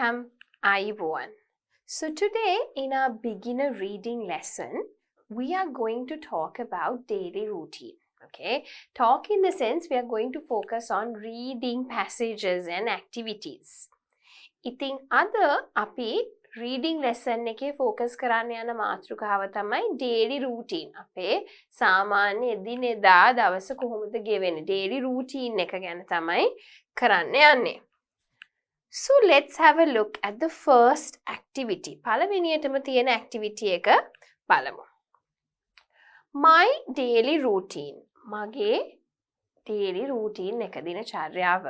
welcome. Ayubowan. So today in our beginner reading lesson, we are going to talk about daily routine. Okay, talk in the sense we are going to focus on reading passages and activities. ඉතින් අද අපි reading lesson එකේ focus කරන්න යන මාතෘකාව තමයි daily routine. අපේ සාමාන්‍ය එදිනෙදා දවස කොහොමද ගෙවෙන්නේ? daily routine එක ගැන තමයි කරන්න යන්නේ. So let's have a look at the first activity. පළවෙනියටම තියෙන activity එක බලමු. My daily routine. මගේ daily routine එක දිනචර්යාව.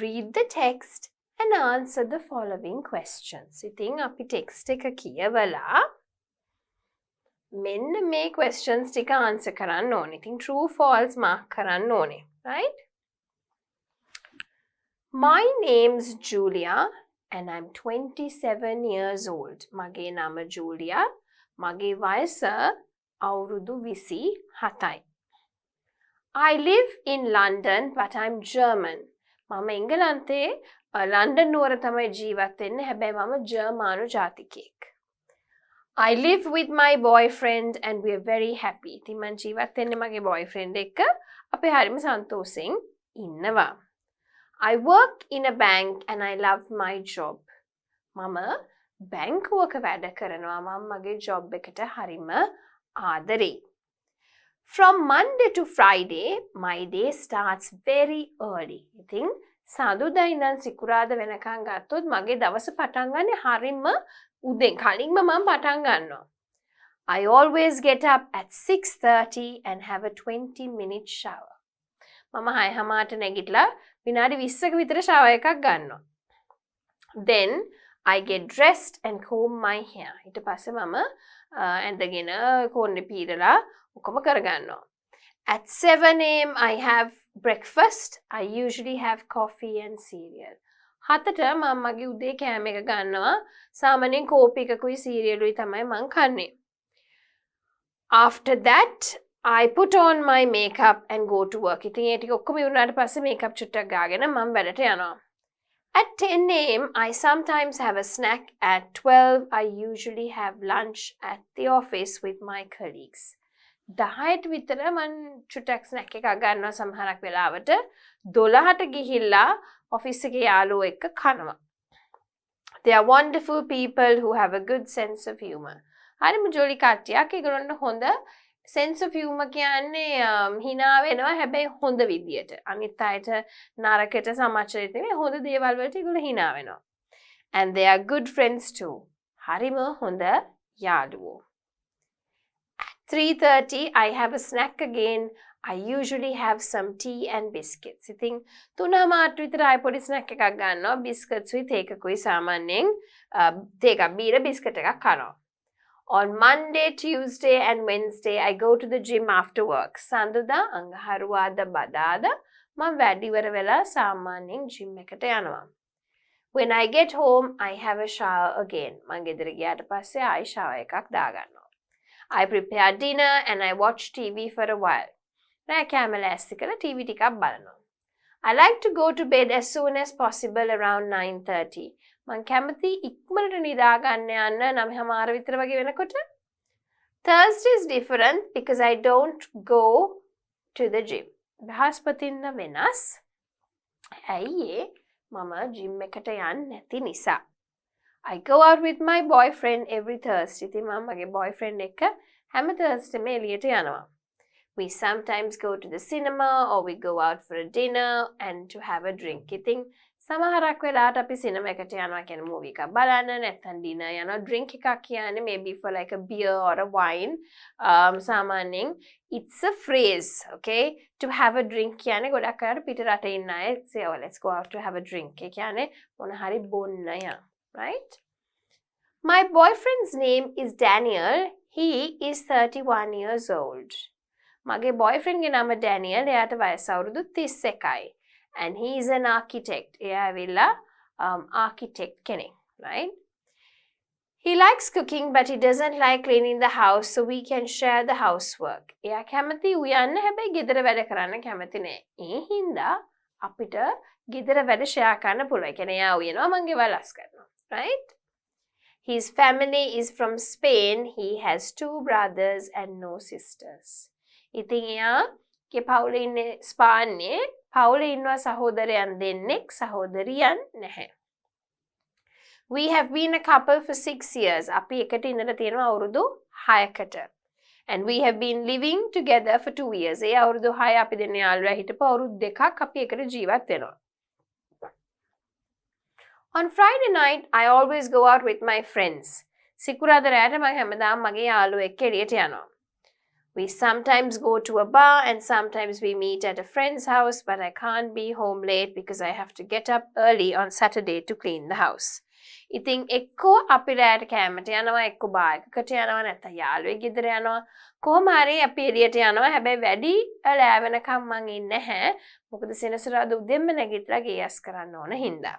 Read the text and answer the following questions. ඉතින් අපි text එක කියවලා මෙන්න මේ questions ටික answer කරන්න ඕනේ. ඉතින් true false mark කරන්න ඕනේ. Right? My name's Julia and I'm 27 years old. මගේ නම ජූලියා. මගේ වයස අවුරුදු 27යි. I live in London but I'm German. මම එංගලන්තේ ලන්ඩන් නුවර තමයි ජීවත් වෙන්නේ. හැබැයි මම ජර්මානු ජාතිකයෙක්. I live with my boyfriend and we're very happy. ඉතින් මම ජීවත් වෙන්නේ මගේ boyfriend එක්ක. අපි හරිම සන්තෝෂෙන් ඉන්නවා. I work in a bank and I love my job. මම බැංකුවක වැඩ කරනවා. මම මගේ job එකට හරිම ආදරෙයි. From Monday to Friday, my day starts very early. ඉතින් සඳුදා ඉඳන් සිකුරාදා වෙනකන් ගත්තොත් මගේ දවස පටන් ගන්නේ හරිම උදෙන් කලින්ම මම පටන් ගන්නවා. I always get up at 6:30 and have a 20-minute shower. මම 6:00ට නැගිටලා විනාඩි 20ක විතර shower එකක් ගන්නවා. Then I get dressed and comb my hair. ඊට පස්සේ මම ඇඳගෙන කොණ්ඩේ පීරලා ඔක්කොම කරගන්නවා. At 7 a.m. I have breakfast. I usually have coffee and cereal. 7ට මම මගේ උදේ කෑම එක ගන්නවා. සාමාන්‍යයෙන් කෝපි එකකුයි සීරියලුයි තමයි මම කන්නේ. After that, I put on my makeup and go to work. ඉතින් ඒ ටික ඔක්කොම ඉවරනාට පස්සේ makeup චුට්ටක් ගාගෙන මම වැඩට යනවා. At 10 a.m. I sometimes have a snack. At 12, I usually have lunch at the office with my colleagues. 10ට විතර මම චුට්ටක් snack එකක් ගන්නවා සමහරක් වෙලාවට. 12ට ගිහිල්ලා office එකේ යාළුවෝ එක්ක කනවා. They are wonderful people who have a good sense of humor. හරිම ජොලි කට්ටියක්. ඒගොල්ලන්ට හොඳ sense of humor කියන්නේ හිනා වෙනවා හැබැයි හොඳ විදියට. අනිත් අයට නරකට සමාචරිත නෙමෙයි හොඳ දේවල් වලට ඒගොල්ලෝ හිනා වෙනවා. And they are good friends too. හරිම හොඳ යාළුවෝ. At 3:30 I have a snack again. I usually have some tea and biscuits. ඉතින් 3:00 විතර ආයෙ පොඩි snack එකක් ගන්නවා. biscuits උයි තේ එකකුයි සාමාන්‍යයෙන් තේ එකක් බීලා biscuit එකක් කනවා. On Monday, Tuesday and Wednesday, I go to the gym after work. Sanduda, Angaharuada, Badada, මම වැඩි ඉවර වෙලා සාමාන්‍යයෙන් gym එකට යනවා. When I get home, I have a shower again. මම ගෙදර ගියාට පස්සේ ආයෙ shower එකක් දාගන්නවා. I prepare dinner and I watch TV for a while. රෑ කෑම ලෑස්ති කරලා TV ටිකක් බලනවා. I like to go to bed as soon as possible around 9:30. මං කැමති ඉක්මනට නිදා ගන්න යන්න 9:00 විතර වගේ වෙනකොට. Thursday is different because I don't go to the gym. බ්‍රහස්පතින්ද වෙනස්. ඇයි මම gym එකට යන්නේ නැති නිසා. I go out with my boyfriend every Thursday. ඉතින් මම මගේ boyfriend එක්ක හැම Thursdayම එළියට යනවා. We sometimes go to the cinema or we go out for a dinner and to have a drink. ඉතින් සමහරක් වෙලාවට අපි සිනමා එකට යනවා කියන්නේ මූවි එකක් බලන්න නැත්නම් ඩිනර් යනවා drink එකක් කියන්නේ maybe for like a beer or a wine. සාමාන්‍යයෙන් it's a phrase, okay? To have a drink කියන්නේ ගොඩක් අය පිට රටේ ඉන්න අය say oh let's go out to have a drink. ඒ කියන්නේ මොන හරි බොන්න යන, right? My boyfriend's name is Daniel. He is 31 years old. මගේ boyfriend ගේ නම Daniel. එයාට වයස අවුරුදු 31යි. And he is an architect. එයා ඇවිල්ලා architect කෙනෙක්, right? He likes cooking but he doesn't like cleaning the house, so we can share the housework. එයා කැමති උයන්න හැබැයි ගෙදර වැඩ කරන්න කැමති නෑ. ඒ හින්දා අපිට ගෙදර වැඩ ෂෙයා කරන්න පුළුවන්. ඒ කියන්නේ එයා උයනවා මං ගෙවල් අස් කරනවා. Right? His family is from Spain. He has 2 brothers and no sisters. ඉතින් එයාගේ පවුලේ ඉන්නේ ස්පාන්නේ. පවුලේ ඉන්නවා සහෝදරයන් දෙන්නෙක්, සහෝදරියන් නැහැ. We have been a couple for 6 years. අපි එකට ඉඳලා තියෙනවා අවුරුදු 6කට. And we have been living together for 2 years. ඒ අවුරුදු 6 අපි දෙන්නේ යාළුවා හිටපු අවුරුදු 2ක් අපි එකට ජීවත් වෙනවා. On Friday night, I always go out with my friends. සිකුරාදා රාත්‍රියට මම හැමදාම මගේ යාළුවෝ එක්ක එළියට යනවා. We sometimes go to a bar and sometimes we meet at a friend's house, but I can't be home late because I have to get up early on Saturday to clean the house. ඉතින් එක්කෝ අපි රාත්‍රියට කෑමට යනවා, එක්කෝ bar එකකට යනවා, නැත්නම් යාළුවෙක් ගෙදර යනවා. කොහොම හරි අපි එළියට යනවා. හැබැයි වැඩි ලෑ වෙනකම් මං ඉන්නේ නැහැ. මොකද සෙනසුරාදා උදෙන්ම නැගිටලා ගේ අස් කරන්න ඕන හින්දා.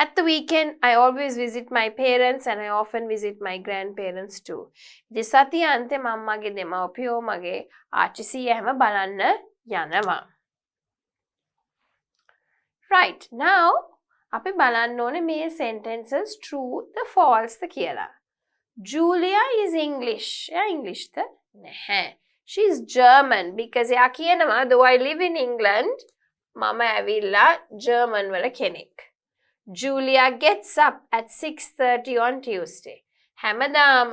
At the weekend, I always visit my parents and I often visit my grandparents too. ඉතින් සතිය අන්තේ මම්මගේ දෙමව්පියෝ මගේ ආච්චිසී හැම බලන්න යනවා. Right, now අපි බලන්න ඕනේ මේ sentences true the false ද කියලා. Julia is English. එයා Englishද? නැහැ. She is German because එයා කියනවා though I live in England, මම ඇවිල්ලා German වල කෙනෙක්. Julia gets up at 6:30 on Tuesday. හැමදාම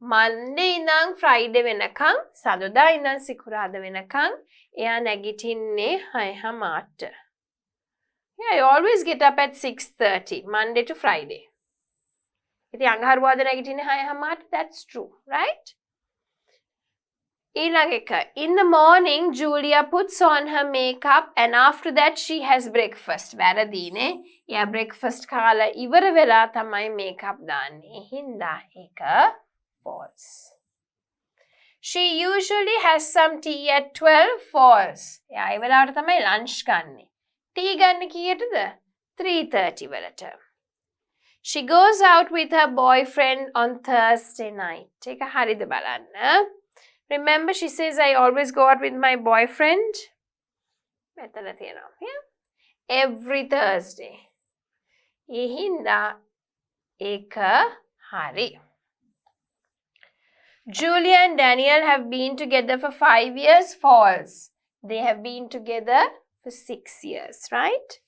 Monday ඉඳන් Friday වෙනකන්, සඳුදා ඉඳන් සිකුරාදා වෙනකන් එයා නැගිටින්නේ 6:00ට. Yeah, I always get up at 6:30, Monday to Friday. ඉතින් අඟහරුවාදා නැගිටින්නේ 6:00ට. That's true, right? ඊළඟ එක. In the morning, Julia puts on her makeup and after that she has breakfast. වැරදීනේ. එයා breakfast කාලා ඉවර වෙලා තමයි makeup දාන්නේ. හින්දා ඒක false. She usually has some tea at 12. False. එයා ඒ වෙලාවට තමයි lunch ගන්නෙ. tea ගන්න කීයටද? 3:30 වලට. She goes out with her boyfriend on Thursday night. ඒක හරිද බලන්න. Remember, she says, I always go out with my boyfriend. Yeah? Every Thursday. Ihinda eka hari. Julia and Daniel have been together for 5 years. False. They have been together for 6 years, right?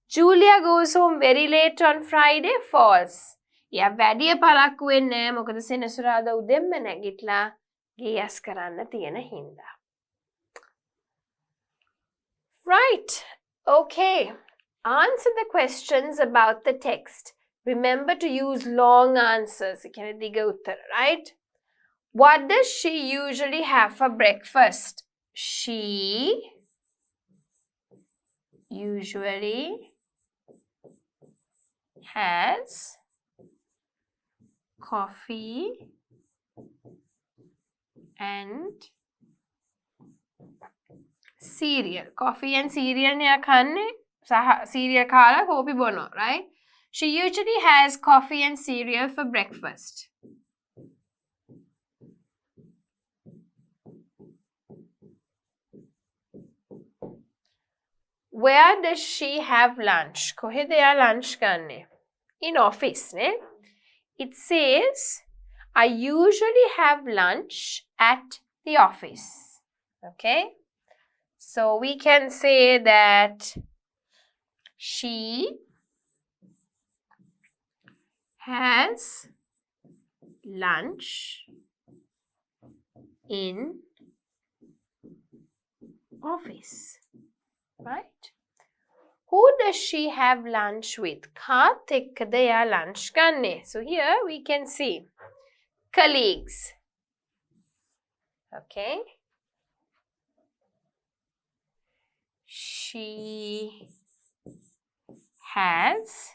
Julia goes home very late on Friday. False. Yeah, වැඩිය පරක්කු වෙන්නේ නැහැ. මොකද සෙනසුරාදා උදෙන්ම නැගිටලා ගියස් කරන්න තියෙන හින්දා. Right. Okay. Answer the questions about the text. Remember to use long answers. Right? What does she usually have for breakfast? She usually has coffee and cereal. Coffee and cereal ne khanne cereal khala kopi bono, right? She usually has coffee and cereal for breakfast. Where does she have lunch? Koheda ya lunch ganne? In office, ne? It says I usually have lunch at the office. Okay? So we can say that she has lunch in office. Right? Who does she have lunch with? Kaat ekkada ya lunch ganne? So here we can see colleagues. Okay. She has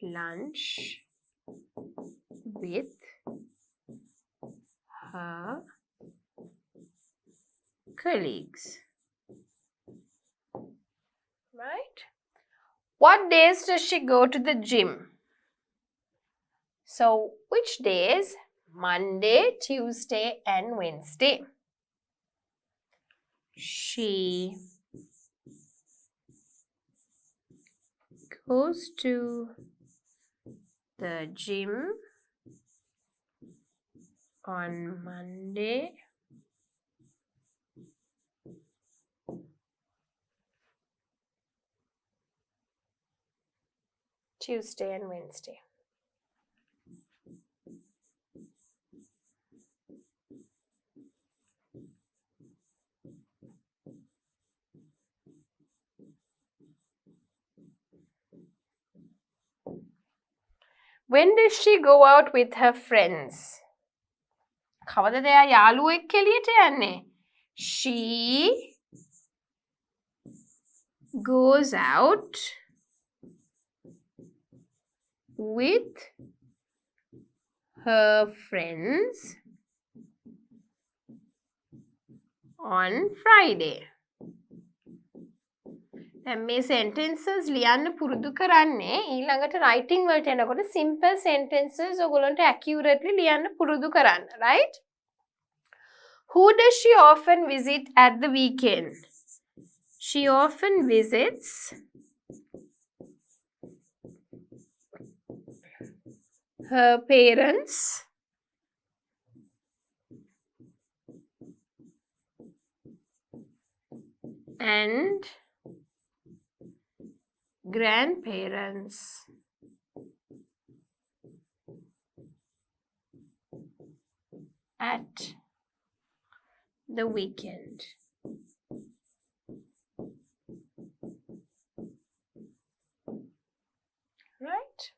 lunch with her colleagues. Right? What days does she go to the gym? So, which days? Monday, Tuesday and Wednesday. She goes to the gym on Monday, Tuesday and Wednesday. When does she go out with her friends? කවදද එයා යාළුවෙක් එළියට යන්නේ? She goes out with her friends on Friday. දැන් මේ sentences ලියන්න පුරුදු කරන්නේ ඊළඟට writing වලට එනකොට simple sentences ඔයගොල්ලන්ට accurately ලියන්න පුරුදු කරන්න, right? Who does she often visit at the weekend? She often visits her parents and grandparents at the weekend. Right?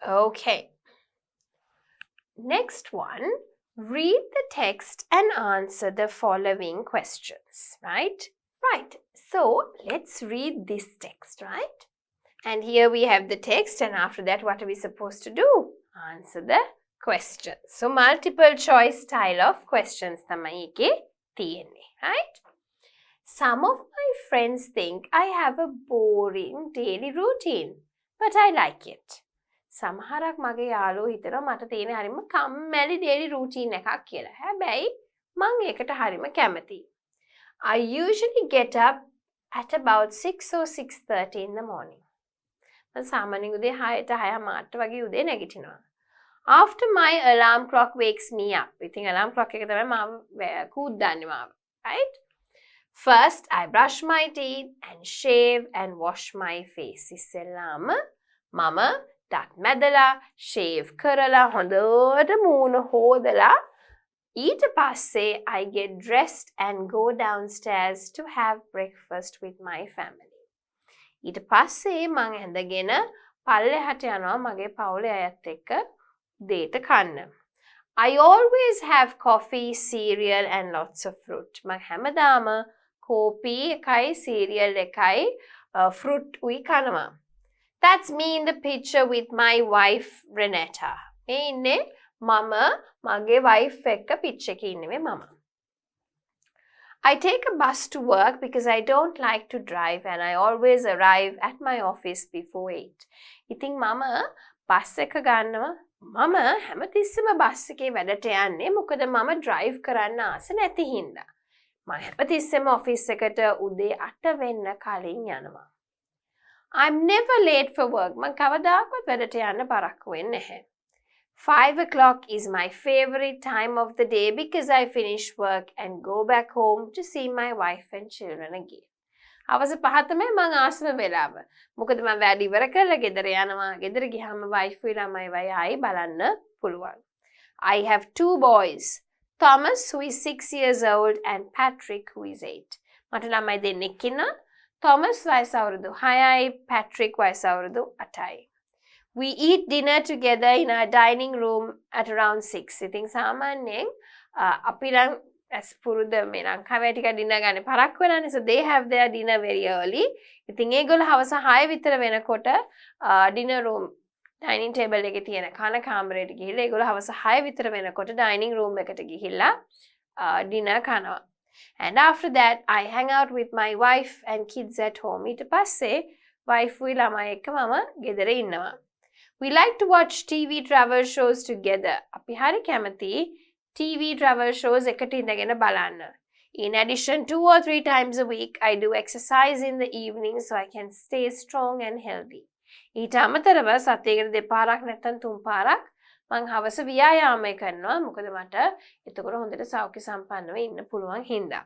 Okay. Next one, read the text and answer the following questions, right? Right. So, let's read this text, right? And here we have the text, and after that, what are we supposed to do? Answer the questions. So, multiple choice style of questions තමයි එකේ තියෙන්නේ, right? Some of my friends think I have a boring daily routine, but I like it. සමහරක් මගේ යාළුවෝ හිතනවා මට තියෙන හරිම කම්මැලි daily routine එකක් කියලා. හැබැයි මම ඒකට හරිම කැමතියි. I usually get up at about 6 or 6:30 in the morning. මම සාමාන්‍යයෙන් උදේ 6ට 6:00 වගේ උදේ නැගිටිනවා. After my alarm clock wakes me up. ඉතින් alarm clock එක තමයි මාව කූද්දන්නේ මාව. Right? First, I brush my teeth and shave and wash my face. ඉස්සෙල්ලාම මම දත් මැදලා, shave කරලා, හොඳට මූණ හොදලා ඊට පස්සේ I get dressed and go downstairs to have breakfast with my family. ඊට පස්සේ මං ඇඳගෙන පල්ලෙහාට යනවා මගේ පවුලේ අයත් එක්ක දේට කන්න. I always have coffee, cereal and lots of fruit. මං හැමදාම කෝපි එකයි cereal එකයි fruit උයි කනවා. That's me in the picture with my wife Renata. මේ ඉන්නේ මම මගේ wife එක්ක picture එකේ ඉන්නේ මම. I take a bus to work because I don't like to drive and I always arrive at my office before 8. ඉතින් මම බස් එක ගන්නවා. මම හැමතිස්සෙම බස් එකේ වැඩට යන්නේ මොකද මම drive කරන්න ආස නැති හින්දා. මම හැමතිස්සෙම office එකට උදේ 8 වෙන්න කලින් යනවා. I'm never late for work. මං කවදාකවත් වැඩට යන්න පරක්කු වෙන්නේ නැහැ. 5 o'clock is my favorite time of the day because I finish work and go back home to see my wife and children again. අවස 5 තමයි මං ආසම වෙලාව. මොකද මම වැඩ ඉවර කරලා ගෙදර යනවා. ගෙදර ගියාම wife ළමයි වයි ආයි බලන්න පුළුවන්. I have 2 boys. Thomas who is 6 years old and Patrick who is 8. මට ළමයි දෙන්නෙක් ඉන්නවා. Thomas වයස අවුරුදු 6යි, Patrick වයස අවුරුදු 8යි. We eat dinner together in our dining room at around 6. ඉතින් සාමාන්‍යයෙන් අපි නම් as පුරුද මේ ලංකාවේ ටික dinner ගන්න පරක්කු වෙනානේ. So they have their dinner very early. ඉතින් ඒගොල්ලෝ හවස 6 විතර වෙනකොට dinner room dining table එකේ තියෙන කන කාමරයට ගිහිල්ලා ඒගොල්ලෝ හවස 6 විතර වෙනකොට dining room එකට ගිහිල්ලා dinner කනවා. And after that, I hang out with my wife and kids at home. ඊට පස්සේ wife උයි ළමයි එක්ක මම ගෙදර ඉන්නවා. We like to watch TV travel shows together. අපි හරි කැමති TV travel shows එකට ඉඳගෙන බලන්න. In addition, 2 or 3 times a week, I do exercise in the evening so I can stay strong and healthy. ඊට අමතරව සතියකට දෙපාරක් නැත්නම් තුන් පාරක් මං හවස ව්‍යායාමය කරනවා. මොකද මට එතකොට හොඳට සෞඛ්‍ය සම්පන්නව ඉන්න පුළුවන් හින්දා.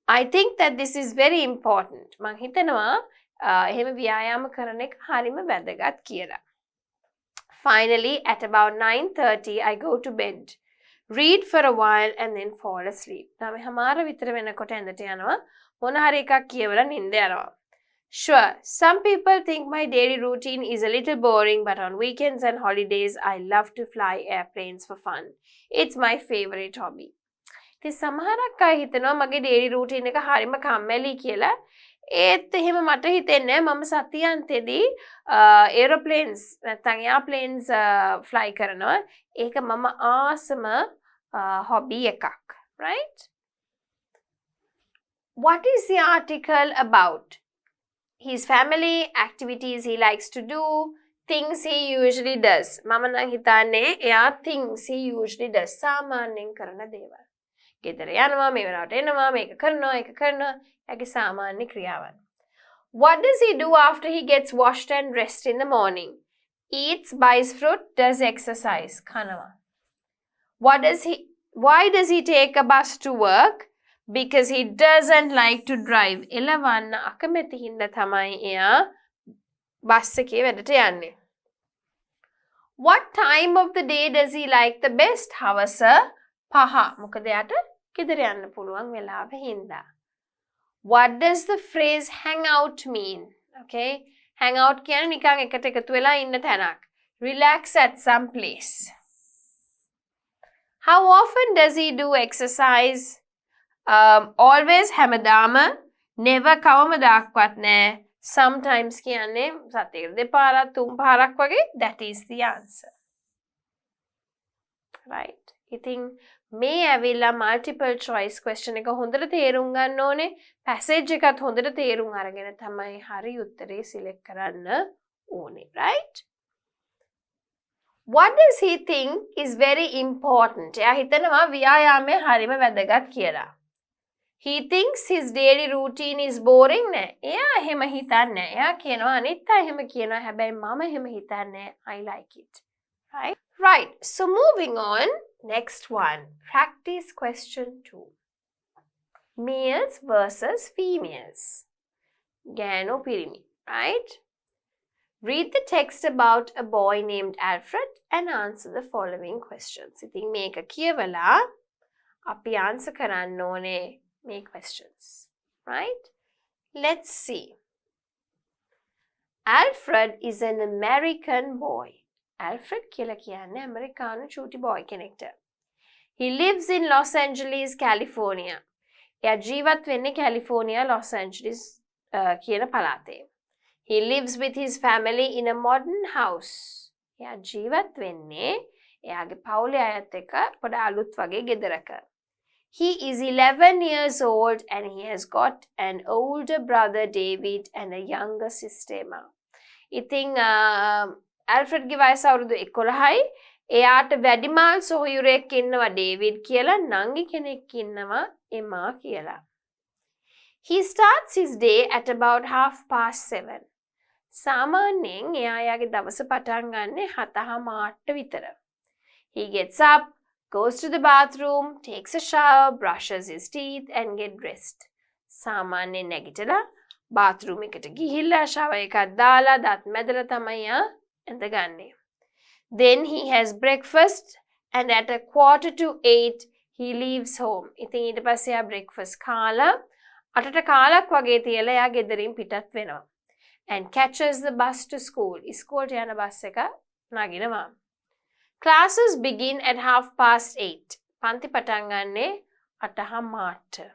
I think that this is very important. මං හිතනවා එහෙම ව්‍යායාම කරන එක හරිම වැදගත් කියලා. Finally, at about 9:30, I go to bed. Read for a while and then fall asleep. Now, හමාර විතර වෙනකොට ඇඳට යනවා. මොන හරි එකක් කියවලා නිින්ද යනවා. Sure, some people think my daily routine is a little boring, but on weekends and holidays, I love to fly airplanes for fun. It's my favorite hobby. ඉතින් සමහරක් අය හිතනවා මගේ daily routine එක හරිම කම්මැලි කියලා. ඒත් එහෙම මට හිතෙන්නේ මම සතියන්තෙදී aeroplanes නැත්නම් airplanes fly කරනවා. ඒක මම ආසම hobby එකක්, right? What is the article about? His family, activities he likes to do, things he usually does. මම නම් හිතන්නේ එයා things he usually does. සාමාන්‍යයෙන් කරන දේවල්. ගෙදර යනවා, මේ වෙලාවට එනවා, මේක කරනවා, ඒක කරනවා. එයාගේ සාමාන්‍ය ක්‍රියාවන්. What does he do after he gets washed and dressed in the morning? Eats, buys fruit, does exercise. කනවා. Why does he take a bus to work? Because he doesn't like to drive. එළවන්න අකමැති හින්දා තමයි එයා bus එකේ වැඩට යන්නේ. What time of the day does he like the best? හවස 5. මොකද එයාට ගෙදර යන්න පුළුවන් වෙලාව හින්දා. What does the phrase hang out mean? Okay? Hang out කියන්නේ නිකන් එකට එකතු වෙලා ඉන්න තැනක්. Relax at some place. How often does he do exercise? Always හැමදාම, never කවමදාක්වත් නෑ. Sometimes කියන්නේ සතියකට දෙපාරක් තුන් පාරක් වගේ. That is the answer. Right? ඉතින් මේ ඇවිල්ලා multiple choice question එක හොඳට තේරුම් ගන්න ඕනේ. passage එකත් හොඳට තේරුම් අරගෙන තමයි හරි උත්තරේ select කරන්න ඕනේ. Right? What does he think is very important? එයා හිතනවා ව්‍යායාමය හරිම වැදගත් කියලා. He thinks his daily routine is boring නෑ. එයා එහෙම හිතන්නේ. එයා කියනවා අනිත් අය එහෙම කියනවා. හැබැයි මම එහෙම හිතන්නේ. I like it. Right? Right. So moving on. Next one. Practice question 2. Males versus females. Gano pirimi. Right? Read the text about a boy named Alfred and answer the following questions. ඉතින් මේක කියවලා අපි answer කරන්න ඕනේ මේ questions. Right? Let's see. Alfred is an American boy. Alfred කියලා කියන්නේ ඇමරිකානු චූටි boy කෙනෙක්ට. He lives in Los Angeles, California. එයා ජීවත් වෙන්නේ කැලිෆෝනියා Los Angeles කියන පළාතේ. He lives with his family in a modern house. එයා ජීවත් වෙන්නේ එයාගේ පවුලේ අයත් එක්ක පොඩ අලුත් වගේ ගෙදරක. He is 11 years old and he has got an older brother David and a younger sister Emma. ඉතින් Alfred ගේ වයස අවුරුදු 11යි. එයාට වැඩිමල් සොහොයුරෙක් ඉන්නවා ඩේවිඩ් කියලා, නංගි කෙනෙක් ඉන්නවා එමා කියලා. He starts his day at about 7:30. සාමාන්‍යයෙන් එයා යාගේ දවස පටන් ගන්නේ 7:08 විතර. He gets up, goes to the bathroom, takes a shower, brushes his teeth and get dressed. සාමාන්‍යයෙන් නැගිටලා bathroom එකට ගිහිල්ලා shower එකක් දාලා දත් මැදලා තමයි ඇඳගන්නේ. Then he has breakfast and at 7:45 he leaves home. ඉතින් ඊට පස්සේ එයා breakfast කාලා 8ට කාලක් වගේ තියලා එයා ගෙදරින් පිටත් වෙනවා. And catches the bus to school. ඉස්කෝලට යන බස් එක නගිනවා. Classes begin at 8:30. පන්ති පටන් ගන්නේ 8:08.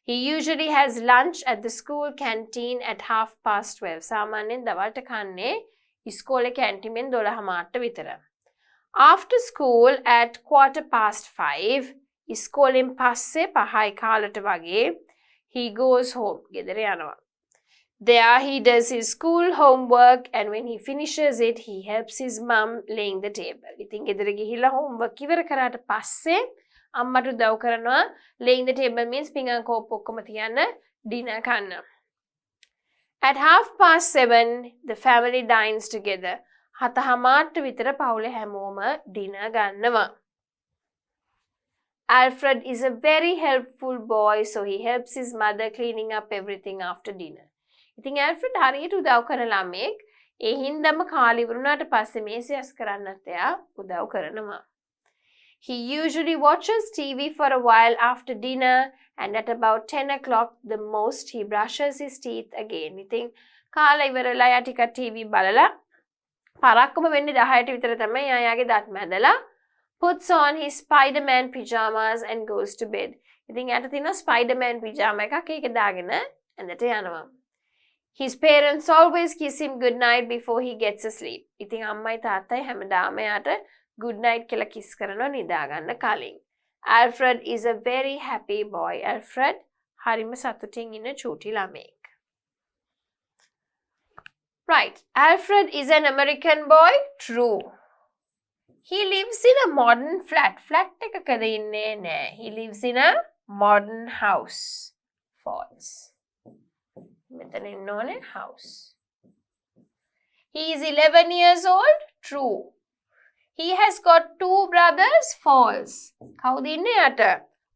He usually has lunch at the school canteen at 12:30. සාමාන්‍යයෙන් දවල්ට කන්නේ ඉස්කෝලේ කැන්ටිමෙන් 12:08 විතර. After school at 5:15, ඉස්කෝලෙන් පස්සේ 5:00 කාලට වගේ he goes home. ගෙදර යනවා. There he does his school homework, and when he finishes it, he helps his mum laying the table. ඉතින් ගෙදර ගිහිල්ලා homework ඉවර කරාට පස්සේ අම්මට උදව් කරනවා. Laying the table means පිඟන් කෝප්පු ඔක්කොම තියන්න dinner කන්න. At 7:30, the family dines together. 7:30 විතර පවුලේ හැමෝම dinner ගන්නවා. Alfred is a very helpful boy, so he helps his mother cleaning up everything after dinner. ඉතින් Alfred හරියට උදව් කරන ළමෙක්. ඒ හින්දාම කාලේ ඉවරුණාට පස්සේ මේසය අස් කරන්නත් එයා උදව් කරනවා. He usually watches TV for a while after dinner, and at about 10 o'clock the most he brushes his teeth again. ඉතින් කාලේ ඉවරලා යා ටිකක් TV බලලා පරක්කම වෙන්නේ 10ට විතර තමයි යාගේ දත් මැදලා puts on his Spider-Man pajamas and goes to bed. ඉතින් යාට තියෙනවා Spider-Man pyjama එකක් ඒක දාගෙන ඇඳට යනවා. His parents always kiss him good night before he gets asleep. ඉතින් අම්මයි තාත්තයි හැමදාම යාට good night කියලා kiss කරනවා නිදා ගන්න කලින්. Alfred is a very happy boy. Alfred හරිම සතුටින් ඉන්න චූටි ළමෙක්. Right. Alfred is an American boy. True. He lives in a modern flat. Flat එකකද ඉන්නේ නෑ. He lives in a modern house. False. මෙතන ඉන්න ඕනේ house. He is 11 years old. True. He has got 2 brothers. False. කවුද ඉන්නේ යට?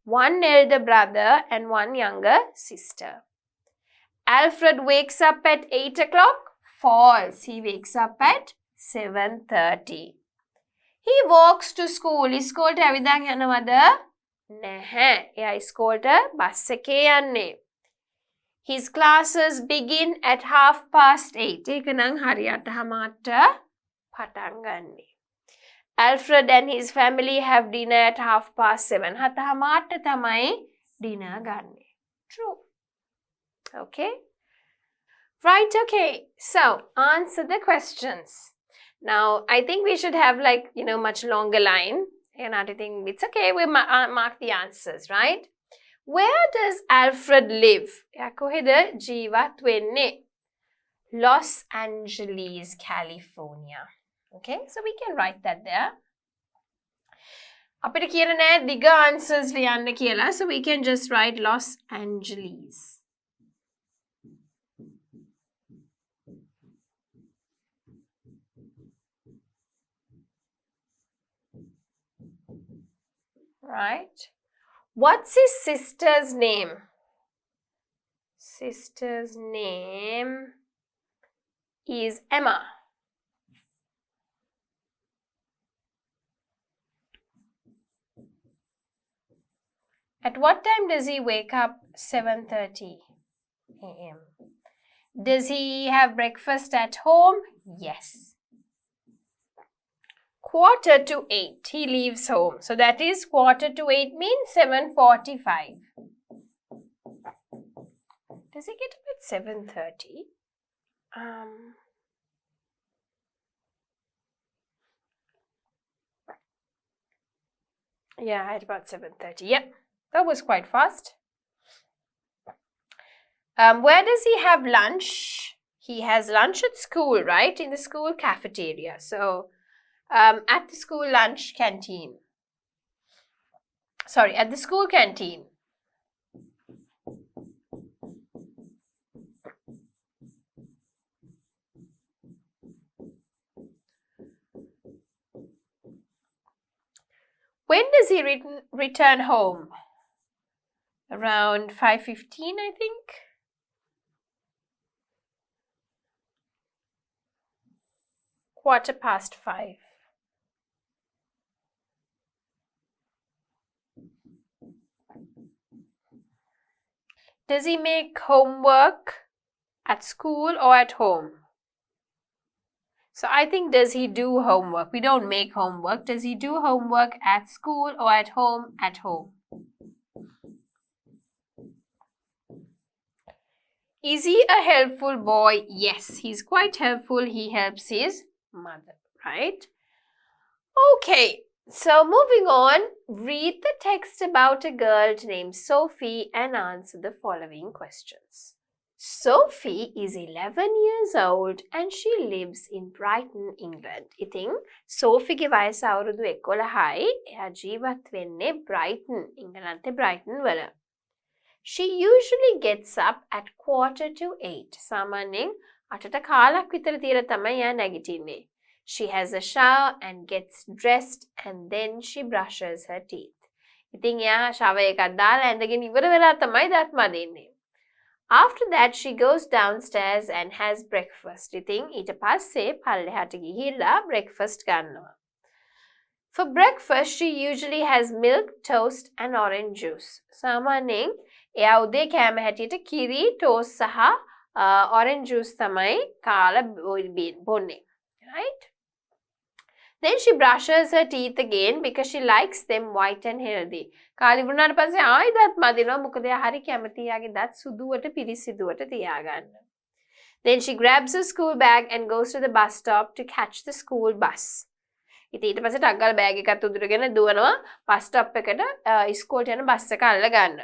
One elder brother and one younger sister. Alfred wakes up at 8 o'clock. False. He wakes up at 7:30. He walks to school. ඉස්කෝලට ඇවිදන් යනවද? නැහැ. එයා ඉස්කෝලට bus එකේ යන්නේ. His classes begin at 8:30. ඒක නම් හරියට 8:30ට පටන් ගන්නේ. Alfred and his family have dinner at 7:30. 7:30ට තමයි dinner ගන්නේ. True. Okay. Right, okay. So, answer the questions. Now, I think we should have much longer line. And I think it's okay. We mark the answers, right? Where does Alfred live? එයා කොහෙද ජීවත් වෙන්නේ? Los Angeles, California. Okay, so we can write that there. අපිට කියලා නෑ දිග answers ලියන්න කියලා, so we can just write Los Angeles. Right. What's his sister's name? Sister's name is Emma. At what time does he wake up? 7:30 a.m. Does he have breakfast at home? Yes. 7:45 he leaves home. So that is 7:45 means 7:45. Does he get up at 7:30? Yeah, at about 7:30. Yep, that was quite fast. Where does he have lunch? He has lunch at school, right? In the school cafeteria. So at the school lunch canteen. Sorry, at the school canteen. When does he return home? Around 5:15, I think. Quarter past 5. Does he make homework at school or at home? So I think does he do homework? We don't make homework. Does he do homework at school or at home? At home. Is he a helpful boy? Yes, he's quite helpful. He helps his mother, right? Okay, so moving on, read the text about a girl named Sophie and answer the following questions. Sophie is 11 years old and she lives in Brighton, England. ඉතින් සෝෆිගේ වයස අවුරුදු 11යි. එයා ජීවත් වෙන්නේ Brighton, ඉංගලන්තේ Brighton වල. She usually gets up at 7:45. සාමාන්‍යයෙන් 8ට කාලක් විතර තියලා තමයි එයා නැගිටින්නේ. She has a shower and gets dressed and then she brushes her teeth. ඉතින් එයා shower එකක් දාලා ඇඳගෙන ඉවර වෙලා තමයි දත් මදින්නේ. After that, she goes downstairs and has breakfast. ඉතින් ඊට පස්සේ පල්ලෙහාට ගිහිල්ලා breakfast ගන්නවා. For breakfast, she usually has milk, toast and orange juice. සාමාන්‍යයෙන් එයා උදේ කෑම හැටියට කිරි, toast සහ orange juice තමයි කාලා බොන්නේ. Right? Then she brushes her teeth again because she likes them white and healthy. කාලි වුණාට පස්සේ ආයෙ දත් මදිනවා මොකද එයා හරි කැමති යාගේ දත් සුදුවට පිරිසිදුවට තියාගන්න. Then she grabs her school bag and goes to the bus stop to catch the school bus. ඉතින් ඊට පස්සේ ටක් ගාලා බෑග් එකත් උදුරගෙන දුවනවා බස් ස්ටොප් එකට ඉස්කෝලේට යන බස් එක අල්ල ගන්න.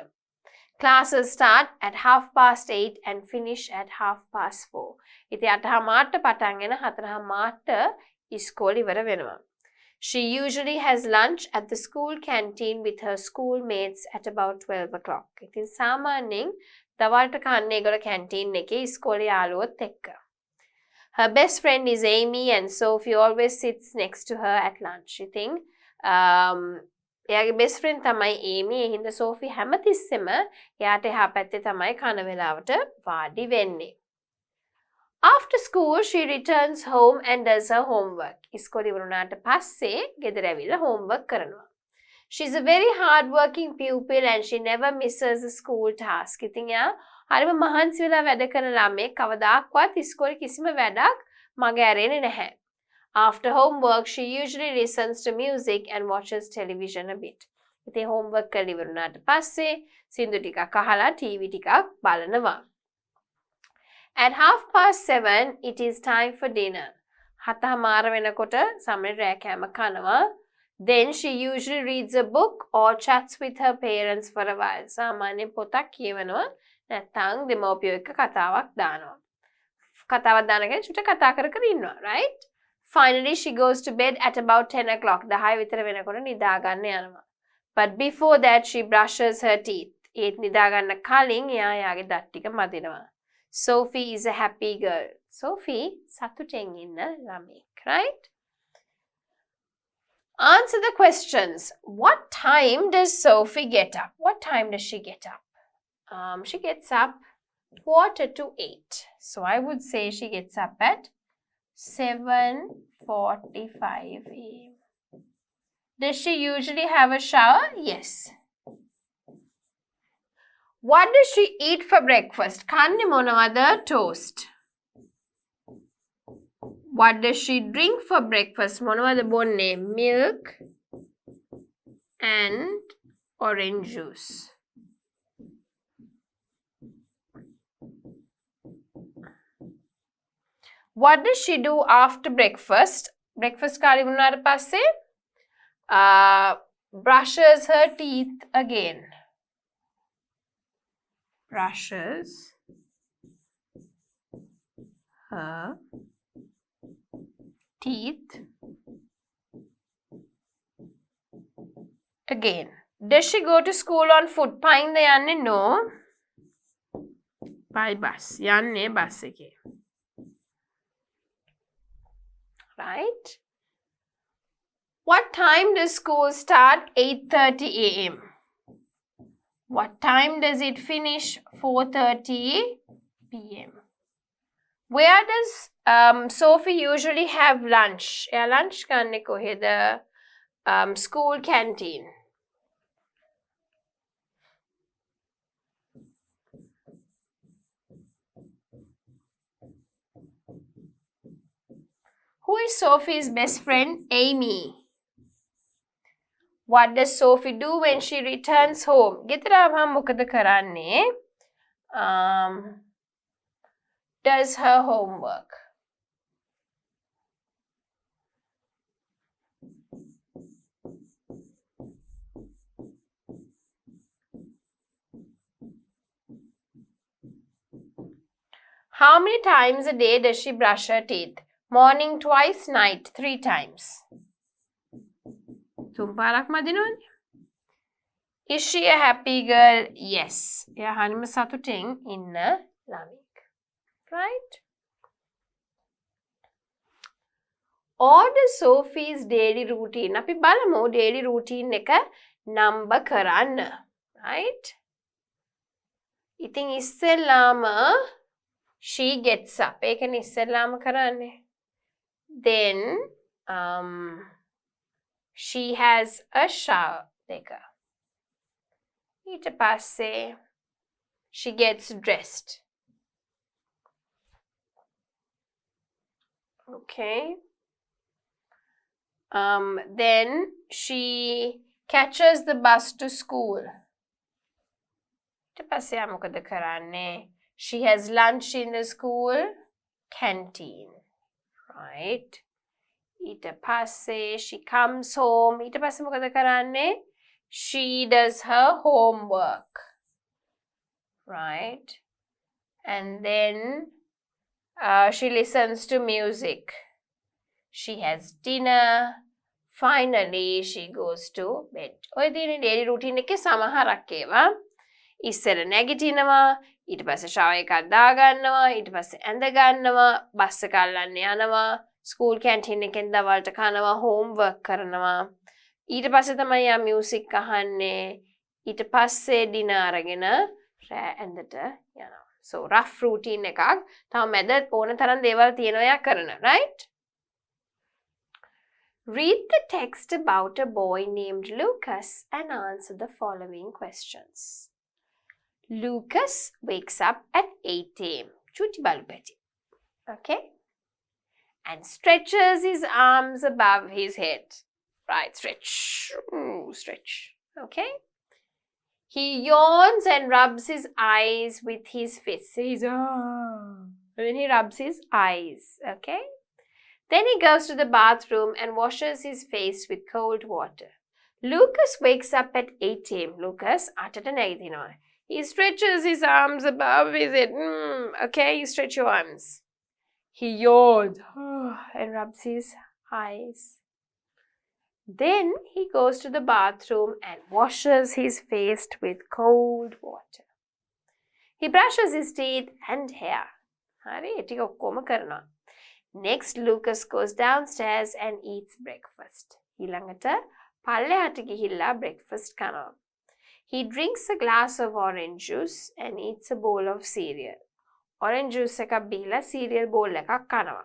Classes start at 8:30 and finish at 4:30. ඉතින් 8:00 පටන් ගෙන 4:00 ඉස්කෝලේ ඉවර වෙනවා. She usually has lunch at the school canteen with her schoolmates at about 12 o'clock. ඉතින් සාමාන්‍යයෙන් දවල්ට කන්නේ ඒගොල්ලෝ canteen එකේ ඉස්කෝලේ යාළුවොත් එක්ක. Her best friend is Amy and Sophie always sits next to her at lunch. ඉතින් එයාගේ best friend තමයි Amy. ඒ හින්දා Sophie හැමතිස්සෙම එයාට එහා පැත්තේ තමයි කන වේලාවට වාඩි වෙන්නේ. After school, she returns home and does her homework. ඉස්කෝලේ ඉවරුණාට පස්සේ ගෙදර ඇවිල්ලා homework කරනවා. She's a very hard-working pupil and she never misses a school task. ඉතින් එයා හරිම මහන්සි වෙලා වැඩ කරන ළමෙක්. කවදාක්වත් ඉස්කෝලේ කිසිම වැඩක් මග ඇරෙන්නේ නැහැ. After homework, she usually listens to music and watches television a bit. ඉතින් homework කරලා ඉවරුණාට පස්සේ සින්දු ටිකක් අහලා TV ටිකක් බලනවා. At 7:30, it is time for dinner. 7:00 වෙනකොට සමහර රෑ කෑම කනවා. Then she usually reads a book or chats with her parents for a while. සාමාන්‍යයෙන් පොතක් කියවනවා නැත්නම් දෙමව්පියෝ එක්ක කතාවක් දානවා. කතාවක් දාන කෙනෙක් චුට්ට කතා කර කර ඉන්නවා, right? Finally, she goes to bed at about 10 o'clock. 10 විතර වෙනකොට නිදා ගන්න යනවා. But before that, she brushes her teeth. ඒත් නිදා ගන්න කලින් එයා යාගේ දත් ටික මදිනවා. Sophie is a happy girl. Sophie සතුටෙන් ඉන්න ළමෙක්, right? Answer the questions. What time does Sophie get up? What time does she get up? She gets up 7:45. So I would say she gets up at 7:45 a.m. Does she usually have a shower? Yes. What does she eat for breakfast? කන්නේ මොනවද? Toast. What does she drink for breakfast? මොනවද බොන්නේ? Milk and orange juice. What does she do after breakfast? Breakfast කාලේ වුණාට පස්සේ brushes her teeth again. Brushes her teeth again. Does she go to school on foot? Painda yanne? No. By bus. Yanne bus එකේ. Right? What time does school start? 8:30 a.m. What time does it finish? 4:30 p.m. Where does Sophie usually have lunch? Yeah, lunch kanne koheda? School canteen. Who is Sophie's best friend? Amy. What does Sophie do when she returns home? ගෙදර ආවම මොකද කරන්නේ? Does her homework. How many times a day does she brush her teeth? Morning twice, night 3 times. තුන්පාරක් මදිනවනේ. Is she a happy girl? Yes. එයා හරිම සතුටින් ඉන්න ළමෙක්. Right? Order Sophie's daily routine. අපි බලමු daily routine එක number කරන්න. Right? ඉතින් ඉස්සෙල්ලාම she gets up. ඒකනේ ඉස්සෙල්ලාම කරන්නේ. Then she has a shower. දෙක. ඊට පස්සේ she gets dressed. Okay. Then she catches the bus to school. ඊට පස්සේ යා මොකද කරන්නේ? She has lunch in the school canteen. Right? ඊට පස්සේ she comes home. ඊට පස්සේ මොකද කරන්නේ? She does her homework. Right? And then she listens to music. She has dinner. Finally, she goes to bed. ඔය තියෙන daily routine එකේ සමහරක් ඒවා ඉස්සර නැගිටිනවා, ඊට පස්සේ shower එකක් දාගන්නවා, ඊට පස්සේ ඇඳ ගන්නවා, බස් එක අල්ලන්න යනවා, school canteen එකෙන් දවල්ට කනවා, homework කරනවා. ඊට පස්සේ තමයි යා music අහන්නේ. ඊට පස්සේ dinner අරගෙන රෑ ඇඳට යනවා. So rough routine එකක්. තව මැද ඕන තරම් දේවල් තියෙනවා යා කරන, right? Read the text about a boy named Lucas and answer the following questions. Lucas wakes up at 8 a.m. Chuti balupeti. Okay? And stretches his arms above his head. Right, stretch. Ooh, stretch. Okay? He yawns and rubs his eyes with his fists. When he rubs his eyes. Okay? Then he goes to the bathroom and washes his face with cold water. Lucas wakes up at 8 a.m. Lucas, අටට නැගිටිනවා. He stretches his arms above his head. Okay, you stretch your arms. He yawns and rubs his eyes. Then he goes to the bathroom and washes his face with cold water. He brushes his teeth and hair. හරි, ඒ ටික ඔක්කොම කරනවා. Next, Lucas goes downstairs and eats breakfast. ඊළඟට පල්ලෙහාට ගිහිල්ලා breakfast කනවා. He drinks a glass of orange juice and eats a bowl of cereal. Orange juice එකක් බීලා cereal bowl එකක් කනවා.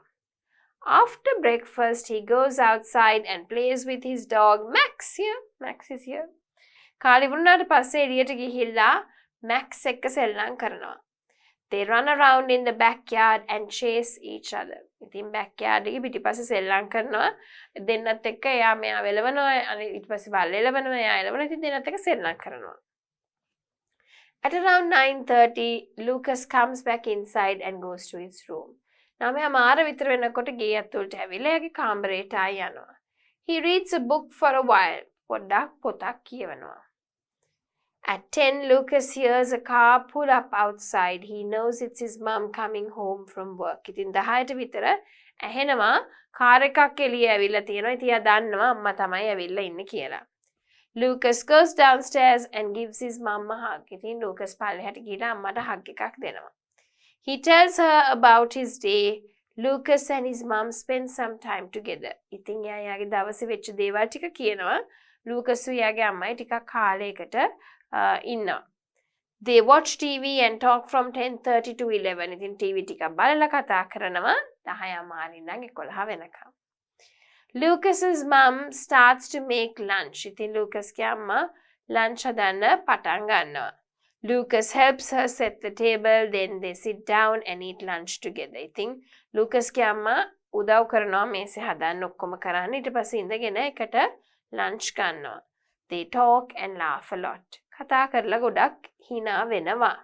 After breakfast, he goes outside and plays with his dog Max here. Max is here. කාලි වුණාට පස්සේ එළියට ගිහිල්ලා Max එක්ක සෙල්ලම් කරනවා. They run around in the backyard and chase each other. ඉතින් backyard එකේ පිටිපස්සේ සෙල්ලම් කරනවා. දෙන්නත් එක්ක එයා මෙයා වෙලවනවා. ඊට පස්සේ බල්ල එලවනවා. එයා එලවනවා. ඉතින් දෙන්නත් එක්ක සෙල්ලම් කරනවා. At around 9:30, Lucas comes back inside and goes to his room. 9:00 විතර වෙනකොට ගේ ඇතුළට ඇවිල්ලා එයාගේ කාමරේට ආයි යනවා. He reads a book for a while. පොඩ්ඩක් පොතක් කියවනවා. At 10, Lucas hears a car pull up outside. He knows it's his mum coming home from work. ඉතින් 10ට විතර ඇහෙනවා කාර් එකක් එළිය ඇවිල්ලා තියෙනවා. ඉතින් එයා දන්නවා අම්මා තමයි ඇවිල්ලා ඉන්නේ කියලා. Lucas goes downstairs and gives his mum a hug. ඉතින් Lucas පල්ලෙහාට ගිහලා අම්මට hug එකක් දෙනවා. He tells her about his day. Lucas and his mum spend some time together. ඉතින් එයා යාගේ දවසේ වෙච්ච දේවල් ටික කියනවා. Lucas යාගේ අම්මයි ටිකක් කාලයකට ඉන්නවා. They watch TV and talk from 10:30 to 11. ඉතින් TV ටිකක් බලලා කතා කරනවා 10:00 ඉඳන් 11 වෙනකම්. Lucas's mum starts to make lunch. ඉතින් Lucasගේ අම්මා lunch හදන්න පටන් ගන්නවා. Lucas helps her set the table, then they sit down and eat lunch together. ඉතින් Lucasගේ අම්මා උදව් කරනවා මේසෙ හදන්න ඔක්කොම කරන්න. ඊට පස්සේ ඉඳගෙන එකට lunch ගන්නවා. They talk and laugh a lot. කතා කරලා ගොඩක් hina වෙනවා.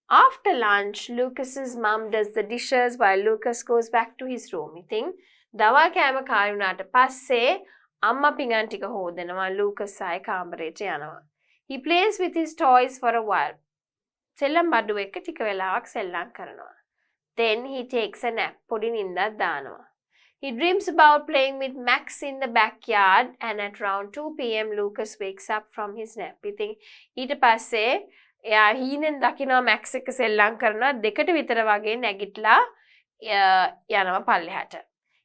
After lunch, Lucas's mum does the dishes while Lucas goes back to his room. ඉතින් දවල් කෑම කාලේ වුණාට පස්සේ අම්මා පිඟන් ටික හොදනවා. Lucas ආයේ කාමරේට යනවා. He plays with his toys for a while. සෙල්ලම් බඩුව එක්ක ටික වෙලාවක් සෙල්ලම් කරනවා. Then he takes a nap. පොඩි නිින්දක් දානවා. He dreams about playing with Max in the backyard and at around 2 p.m. Lucas wakes up from his nap. ඉතින් ඊට පස්සේ එයා හීනෙන් දකිනවා Max එක්ක සෙල්ලම් කරනවා 2ට විතර වගේ නැගිටලා යනවා පල්ලෙහාට.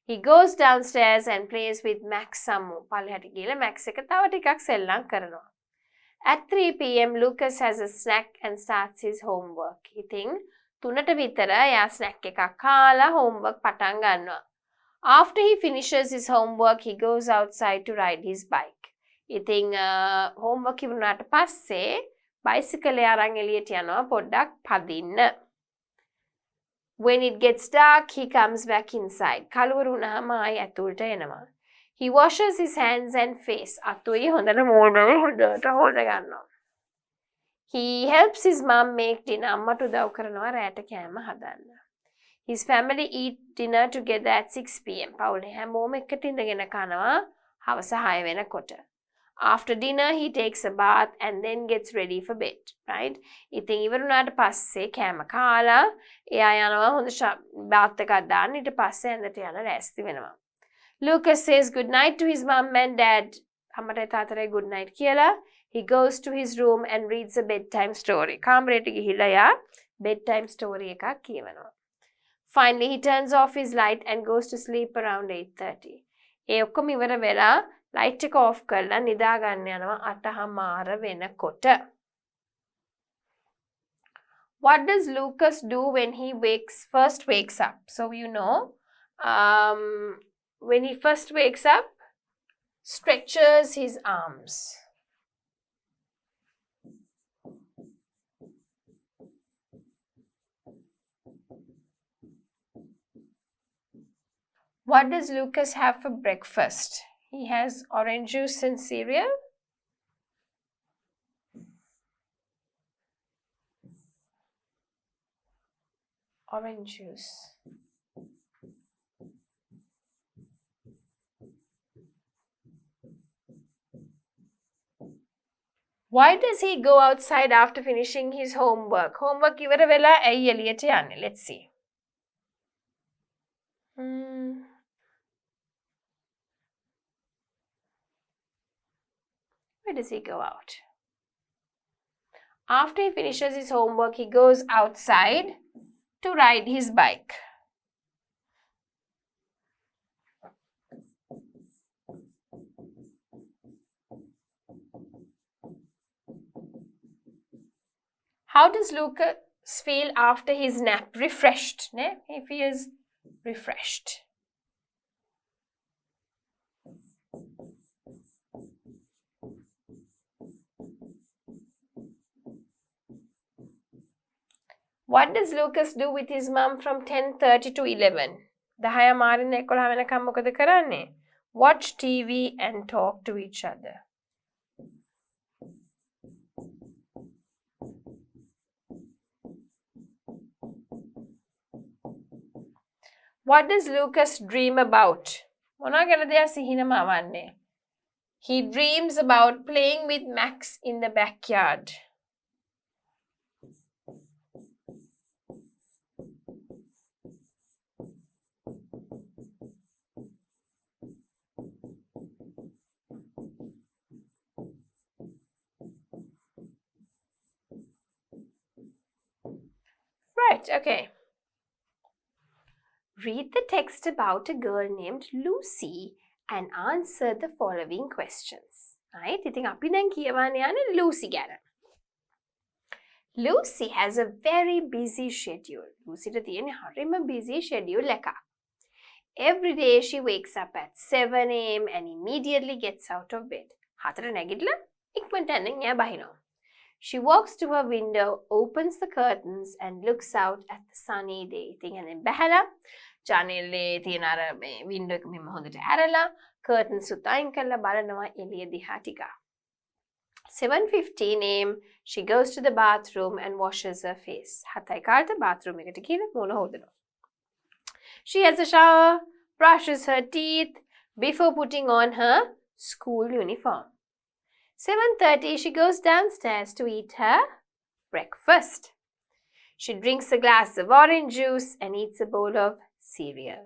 He goes downstairs and plays with Max some more. පල්ලෙහාට ගිහලා Max එක තව ටිකක් සෙල්ලම් කරනවා. At 3 p.m. Lucas has a snack and starts his homework. ඉතින් 3ට විතර එයා snack එකක් කාලා homework පටන් ගන්නවා. After he finishes his homework, he goes outside to ride his bike. ඉතින් homework ඉවරනාට පස්සේ bicycle එක අරන් එළියට යනවා පොඩ්ඩක් පදින්න. When it gets dark, he comes back inside. කළුවර වුණාම ආයි ඇතුළට එනවා. He washes his hands and face. අතුයි හොඳට මෝඩව හොඳට හොද ගන්නවා. He helps his mom make dinner. අම්මට උදව් කරනවා රැට කෑම හදන්න. His family eat dinner together at 6 p.m. පවුලේ හැමෝම එකට ඉඳගෙන කනවා හවස 6 වෙනකොට. After dinner, he takes a bath and then gets ready for bed. Right? ඉතින් ඉවර වුණාට පස්සේ කෑම කාලා එයා යනවා හොඳ bath එකක් දාන්න. ඊට පස්සේ ඇඳට යන රැස්ති වෙනවා. Lucas says good night to his mom and dad. අම්මටයි තාත්තටයි good night කියලා. He goes to his room and reads a bedtime story. කාමරයට ගිහිල්ලා යා bedtime story එකක් කියවනවා. Finally, he turns off his light and goes to sleep around 8:30. ඒ ඔක්කොම ඉවර වෙලා light එක off කරලා නිදා ගන්න යනවා 8:00 වෙනකොට. What does Lucas do when he first wakes up? So you know, when he first wakes up, stretches his arms. What does Lucas have for breakfast? He has orange juice and cereal. Orange juice. Why does he go outside after finishing his homework? Homework ඉවර වෙලා ඇයි එළියට යන්නේ? Let's see. Where does he go out? After he finishes his homework, he goes outside to ride his bike. How does Lucas feel after his nap? Refreshed. Ne? He feels refreshed. What does Lucas do with his mom from 10:30 to 11? 10 මාරින්න 11 වෙනකම් මොකද කරන්නේ? Watch TV and talk to each other. What does Lucas dream about? මොනවා ගැනද එයා සිහිනම අවන්නේ? He dreams about playing with Max in the backyard. Right, okay. Read the text about a girl named Lucy and answer the following questions. Right? ඉතින් අපි දැන් කියවන්න යන්නේ Lucy ගැන. Lucy has a very busy schedule. Lucyට තියෙන හරිම busy schedule එකක්. Every day she wakes up at 7 a.m. and immediately gets out of bed. 4 නැගිටලා ඉක්මනට යන්න එයා බහිනවා. She walks to her window, opens the curtains and looks out at the sunny day. ඉතින් එතෙන් බැහැලා ජනෙලේ තියෙන අර මේ window එක මෙහෙම හොඳට ඇරලා curtains උත් අයින් කරලා බලනවා එළිය දිහා ටිකක්. 7:15 a.m. she goes to the bathroom and washes her face. 7 කාලට bathroom එකට ගිහලා මූණ හොදනවා. She has a shower, brushes her teeth before putting on her school uniform. 7:30 she goes downstairs to eat her breakfast. She drinks a glass of orange juice and eats a bowl of cereal.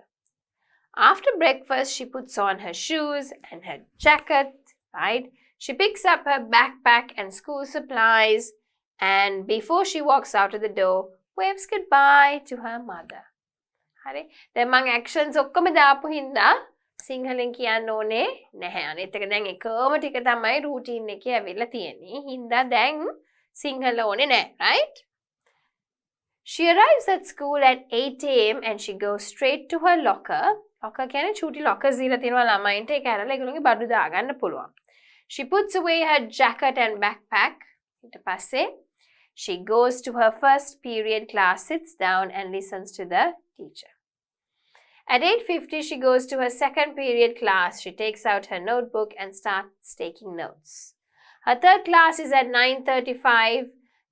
After breakfast, she puts on her shoes and her jacket, right? She picks up her backpack and school supplies, and before she walks out of the door, waves goodbye to her mother. හරි. දැන් මම actions ඔක්කොම දාපු හින්දා සිංහලෙන් කියන්න ඕනේ නැහැ. අනිත් එක දැන් එකම ටික තමයි routine එකේ ඇවිල්ලා තියෙන්නේ. හින්දා දැන් සිංහල ඕනේ නැහැ, right? She arrives at school at 8 a.m. and she goes straight to her locker. Locker කියන්නේ චූටි lockers දීලා තියෙනවා ළමයින්ට. ඒක ඇරලා ඒගොල්ලෝගේ බඩු දාගන්න පුළුවන්. She puts away her jacket and backpack. ඊට පස්සේ she goes to her first period class, sits down and listens to the teacher. At 8:50, she goes to her second period class. She takes out her notebook and starts taking notes. Her third class is at 9:35.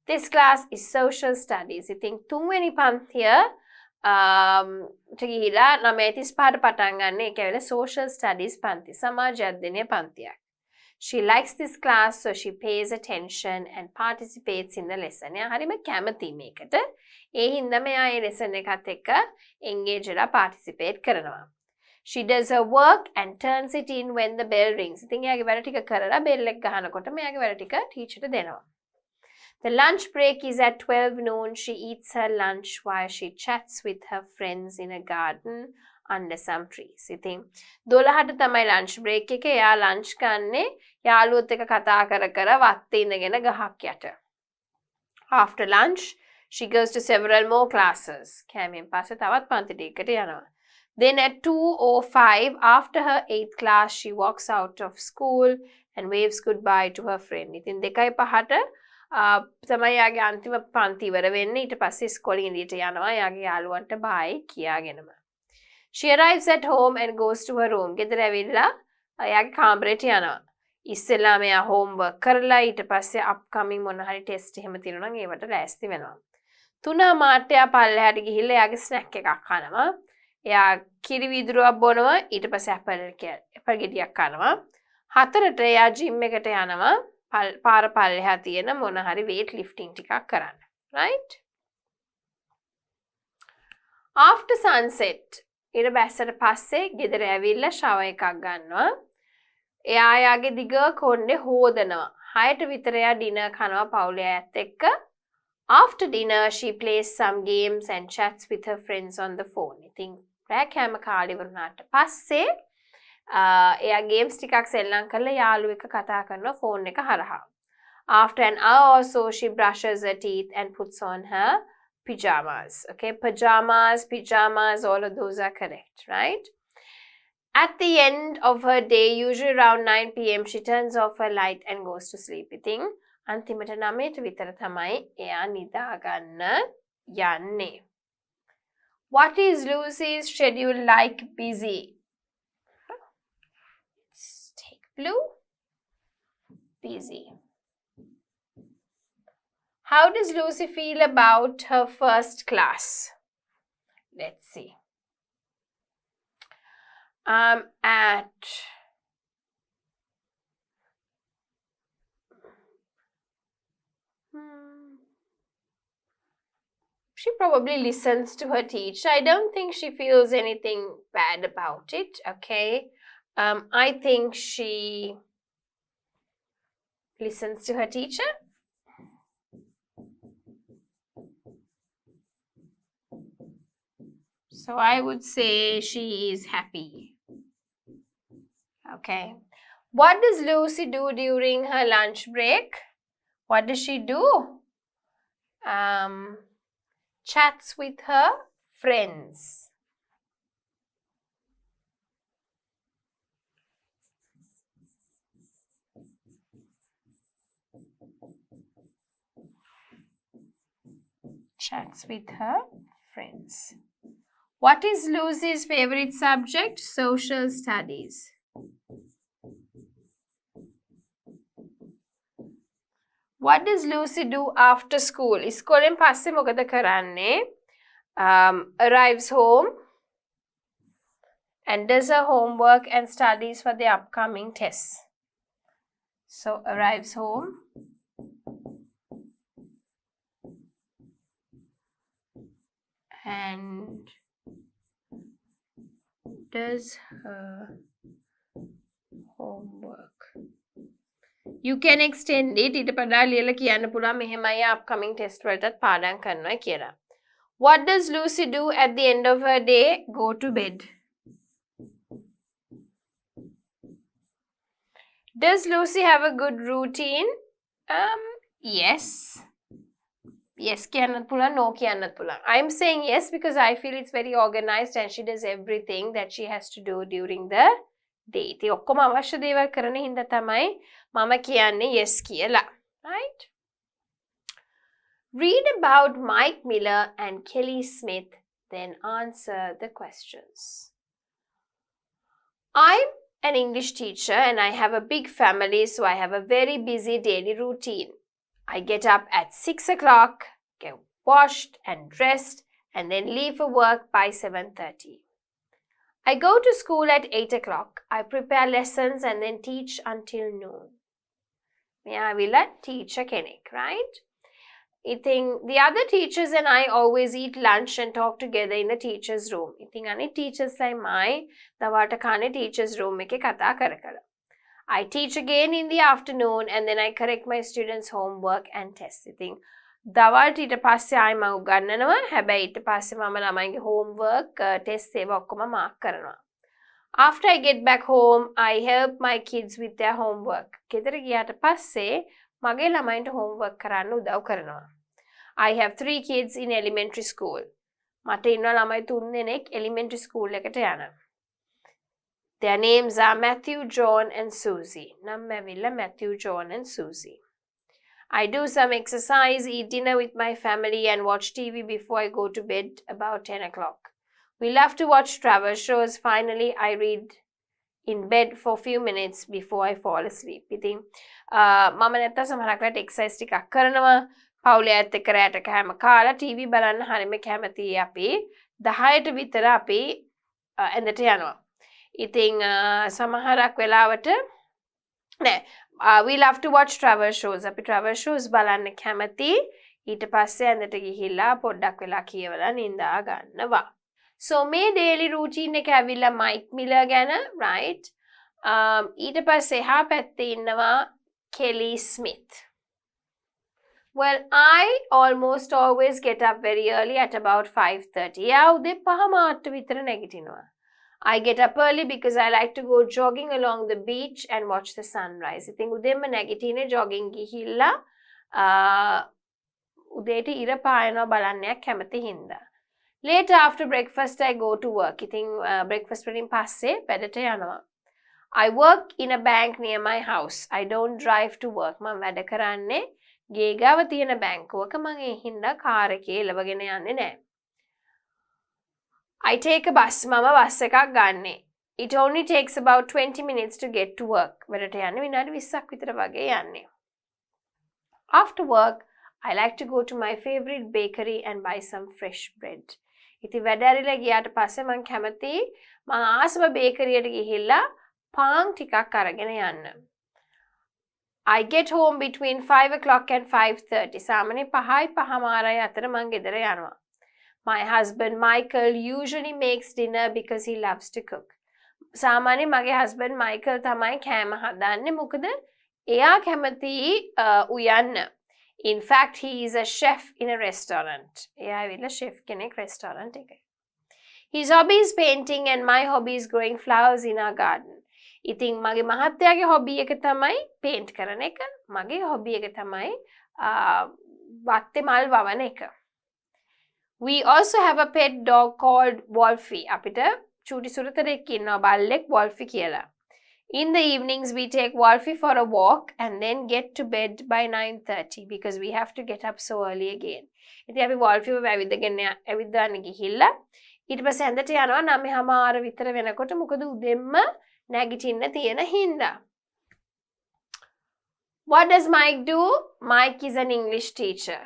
This class is social studies. I think තුන්වෙනි පන්තිය ගිහිලා 9:35ට පටන් ගන්න. ඒක ඇවිල්ලා social studies පන්ති. සමාජ අධ්‍යයනය පන්තියක්. She likes this class, so she pays attention and participates in the lesson. එයා හරිම කැමති මේකට. ඒ හින්දා මෙයා මේ lesson එකත් එක්ක engage වෙලා participate කරනවා. She does her work and turns it in when the bell rings. ඉතින් එයාගේ වැඩ ටික කරලා bell එක ගහනකොට මෙයාගේ වැඩ ටික teacher ට දෙනවා. The lunch break is at 12 noon. She eats her lunch while she chats with her friends in a garden under some trees. ඉතින් 12ට තමයි lunch break එක. එයා lunch කන්නේ යාළුවොත් එක්ක කතා කර කර වත්තේ ඉඳගෙන ගහක් යට. After lunch, she goes to several more classes. කෑමෙන් පස්සේ තවත් පන්ති ටිකකට යනවා. Then at 2:05, after her 8th class, she walks out of school and waves goodbye to her friend. ඉතින් 2:05ට තමයි යාගේ අන්තිම පන්ති ඉවර වෙන්නේ. ඊට පස්සේ ඉස්කෝලේ එළියට යනවා යාගේ යාළුවන්ට bye කියාගෙනම. She arrives at home and goes to her room. ගෙදර ඇවිල්ලා යාගේ කාමරේට යනවා. ඉස්සෙල්ලා මෙයා homework කරලා ඊට පස්සේ upcoming මොන හරි test එහෙම තියෙනවා නම් ඒවට ලෑස්ති වෙනවා. 3:00 එයා පල්ලෙහාට ගිහිල්ලා යාගේ snack එකක් කනවා. එයා කිරි වීදුරුවක් බොනවා. ඊට පස්සේ apple ගෙඩියක් කනවා. 4ට එයා gym එකට යනවා. පාර පල්ලෙහා තියෙන මොන හරි weight lifting ටිකක් කරන්න. Right? After sunset, ඊට බැස්සට පස්සේ ගෙදර ඇවිල්ලා shower එකක් ගන්නවා. එයා යාගේ දිග කොණ්ඩේ හොදනවා. 6ට විතර එයා dinner කනවා පවුලේ අයත් එක්ක. After dinner, she plays some games and chats with her friends on the phone. ඉතින් රෑ කෑම කාලේ වුණාට පස්සේ එයා games ටිකක් සෙල්ලම් කරලා යාළුවෙක් කතා කරනවා phone එක හරහා. After an hour or so, she brushes her teeth and puts on her pajamas. Okay, pajamas, all of those are correct, right? At the end of her day, usually around 9 p.m., she turns off her light and goes to sleep. ඉතින් අන්තිමට 9ට විතර තමයි එයා නිදා ගන්න යන්නේ. What is Lucy's schedule like? Busy. Let's take blue. Busy. How does Lucy feel about her first class? Let's see. She probably listens to her teacher. I don't think she feels anything bad about it, okay? I think she listens to her teacher. So I would say she is happy. Okay. What does Lucy do during her lunch break? What does she do? Chats with her friends. Chats with her friends. What is Lucy's favorite subject? Social studies. What does Lucy do after school? ඉස්කෝලෙන් පස්සේ මොකද කරන්නේ? Arrives home and does her homework and studies for the upcoming tests. So arrives home and does her homework. You can extend it. ඊට වඩා ලියලා කියන්න පුළුවන් මෙහෙමයි upcoming test වලටත් පාඩම් කරනවා කියලා. What does Lucy do at the end of her day? Go to bed. Does Lucy have a good routine? Yes. Yes කියන්නත් පුළුවන්, no කියන්නත් පුළුවන්. I'm saying yes because I feel it's very organized and she does everything that she has to do during the day. ඉතින් ඔක්කොම අවශ්‍ය දේවල් කරන හින්දා තමයි මම කියන්නේ yes කියලා. Right? Read about Mike Miller and Kelly Smith, then answer the questions. I'm an English teacher and I have a big family, so I have a very busy daily routine. I get up at 6 o'clock, get washed and dressed, and then leave for work by 7:30. I go to school at 8 o'clock. I prepare lessons and then teach until noon. මෙයා විල teacher කෙනෙක්, right? ඉතින් the other teachers and I always eat lunch and talk together in the teacher's room. ඉතින් අනිත් teachers ලයිමයි දවල්ට කන්නේ teacher's room එකේ කතා කර කර. I teach again in the afternoon and then I correct my students' homework and tests. ඉතින් දවල්ට ඊට පස්සේ ආයෙ මම උගන්වනවා. හැබැයි ඊට පස්සේ මම ළමයිගේ homework, test ඒවා ඔක්කොම mark කරනවා. After I get back home, I help my kids with their homework. ගෙදර ගියාට පස්සේ මගේ ළමයින්ට homework කරන්න උදව් කරනවා. I have 3 kids in elementary school. මට ඉන්නවා ළමයි 3 දෙනෙක් elementary school එකට යන. Their names are Matthew, John and Susie. නම් ඇවිල්ලා Matthew, John and Susie. I do some exercise, eat dinner with my family and watch TV before I go to bed about 10 o'clock. We love to watch travel shows. Finally, I read in bed for a few minutes before I fall asleep. ඉතින් මම නැත්තම් සමහරක් වෙලාවට exercise ටිකක් කරනවා. පවුලේ අයත් එක්ක රැට කෑම කාලා TV බලන්න හරිම කැමතියි අපි. 10ට විතර අපි ඇඳට යනවා. ඉතින් සමහරක් වෙලාවට නෑ we love to watch travel shows. අපි travel shows බලන්න කැමති. ඊට පස්සේ ඇඳට ගිහිල්ලා පොඩ්ඩක් වෙලා කියවලා නින්දා ගන්නවා. So මේ daily routine එක ඇවිල්ලා Mike Miller ගැන, right? ඊට පස්සේ එහා පැත්තේ ඉන්නවා Kelly Smith. Well, I almost always get up very early at about 5:30. එයා උදේ 5 මාට විතර නැගිටිනවා. I get up early because I like to go jogging along the beach and watch the sunrise. ඉතින් උදේම නැගිටින්නේ jogging ගිහිල්ලා උදේට ඉර පායනවා බලන්න කැමති හින්දා. Later after breakfast I go to work. ඉතින් breakfast වලින් පස්සේ වැඩට යනවා. I work in a bank near my house. I don't drive to work. මම වැඩ කරන්නේ ගේ ගාව තියෙන බැංකුවක. මම ඒ හින්දා කාර් එකේ එලවගෙන යන්නේ නැහැ. I take a bus. මම බස් එකක් ගන්නෙ. It only takes about 20 minutes to get to work. වැඩට යන්නේ විනාඩි 20ක් විතර වගේ යන්නේ. After work, I like to go to my favorite bakery and buy some fresh bread. ඉතින් වැඩ ඇරිලා ගියාට පස්සේ මම කැමති මම ආසම බේකරියට ගිහිල්ලා පාන් ටිකක් අරගෙන යන්න. I get home between 5 o'clock and 5:30. සාමාන්‍යයෙන් 5යි 5:00 අතර මම ගෙදර යනවා. My husband Michael usually makes dinner because he loves to cook. සාමාන්‍යයෙන් මගේ husband Michael තමයි කෑම හදන්නේ. මොකද එයා කැමති උයන්න. In fact, he is a chef in a restaurant. එයා ඇවිල්ලා chef කෙනෙක් restaurant එකේ. His hobby is painting and my hobby is growing flowers in our garden. ඉතින් මගේ මහත්තයාගේ hobby එක තමයි paint කරන එක. මගේ hobby එක තමයි වත්තේ මල් වවන එක. We also have a pet dog called Wolfie. අපිට චූටි සුරතෙක් ඉන්නවා බල්ලෙක් Wolfie කියලා. In the evenings, we take Wolfie for a walk and then get to bed by 9:30 because we have to get up so early again. ඉතින් අපි Wolfie ඇවිද්දාන්න ගිහිල්ලා ඊට පස්සේ ඇඳට යනවා 9:00 විතර වෙනකොට මොකද උදෙන්ම නැගිටින්න තියෙන හින්දා. What does Mike do? Mike is an English teacher.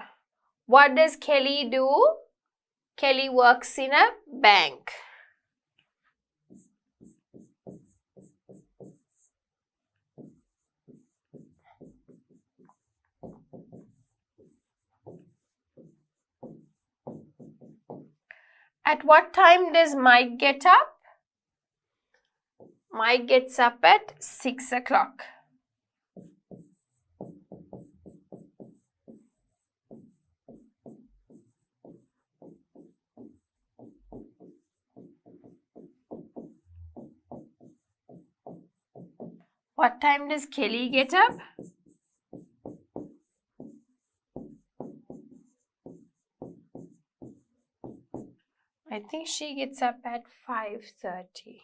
What does Kelly do? Kelly works in a bank. At what time does Mike get up? Mike gets up at 6 o'clock. What time does Kelly get up? I think she gets up at 5:30.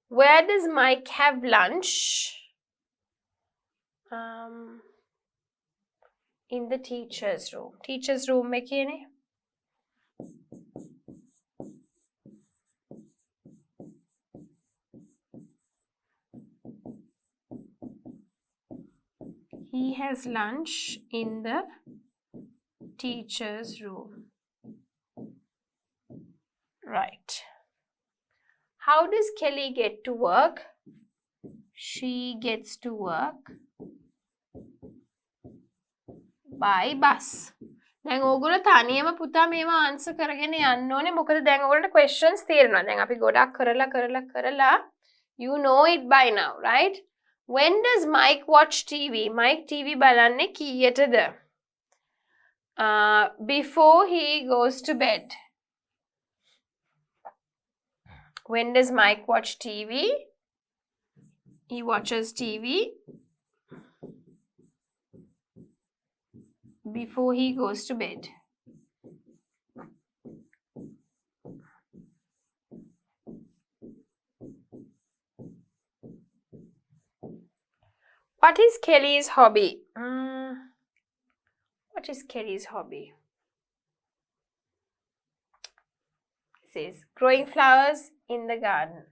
Where does Mike have lunch? In the teacher's room. Teacher's room में किए ने? He has lunch in the teacher's room. Right. How does Kelly get to work? She gets to work by bus. දැන් ඕගොල්ලෝ තනියම පුතා මේවා answer කරගෙන යන්න ඕනේ. මොකද දැන් ඕගොල්ලන්ට questions තේරෙනවා. දැන් අපි ගොඩක් කරලා you know it by now, right? When does Mike watch TV? Mike TV බලන්නේ කීයටද? Before he goes to bed. When does Mike watch TV? He watches TV before he goes to bed. What is Kelly's hobby? What is Kelly's hobby? It says growing flowers in the garden.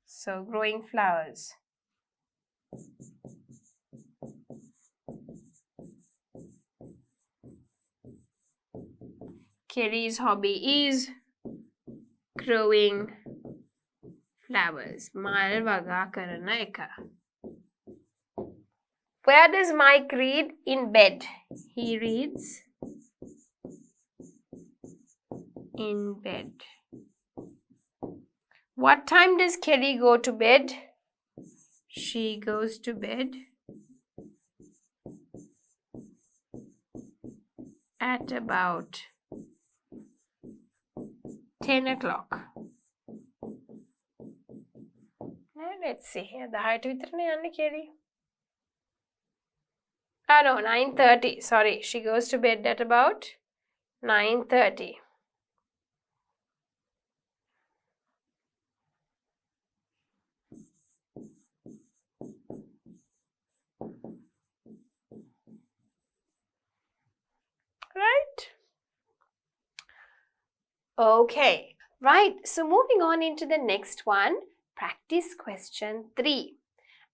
So growing flowers. Kelly's hobby is growing flowers. මල් වගා කරන එක. Where does Mike read? In bed. He reads in bed. What time does Kelly go to bed? She goes to bed at about 10 o'clock. Let's see here. The height විතරනේ යන්නේ Kelly. No, 9:30. Sorry, she goes to bed at about 9:30. Right? Okay. Right. So moving on into the next one. Practice question 3.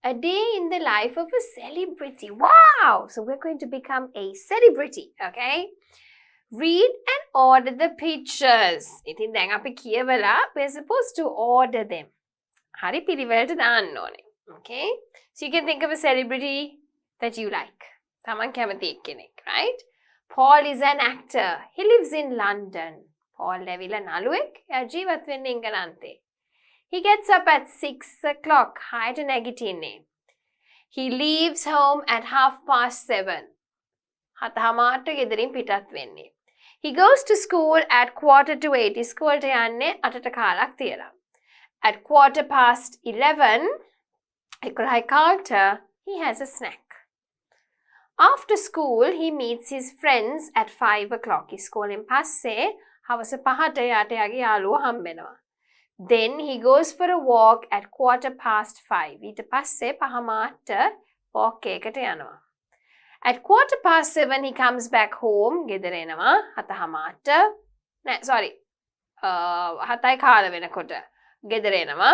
A day in the life of a celebrity. Wow! So we're going to become a celebrity. Okay? Read and order the pictures. ඉතින් දැන් අපි කියවලා we're supposed to order them. හරි පිළිවෙලට දාන්න ඕනේ. Okay? So you can think of a celebrity that you like. තමන් කැමති එක්කෙනෙක්, right? Paul is an actor. He lives in London. Paul ඇවිල්ලා නළුවෙක්. එයා ජීවත් වෙන්නේ එංගලන්තේ. He gets up at 6 o'clock. හයට නැගිටින්නේ. He leaves home at 7:30. 7:30ට ගෙදරින් පිටත් වෙන්නේ. He goes to school at 7:45. ඉස්කෝලේට යන්නේ 8ට කාලක් තියලා. At 11:15, 11:15, he has a snack. After school, he meets his friends at 5 o'clock. ඉස්කෝලෙන් පස්සේ හවස 5ට යාට යාගේ යාළුවෝ හම්බෙනවා. Then he goes for a walk at 5:15. ඊට පස්සේ 5:15ට walk එකකට යනවා. At 7:15 he comes back home. ගෙදර එනවා 7:15ට. නෑ sorry. 7:15 වෙනකොට ගෙදර එනවා.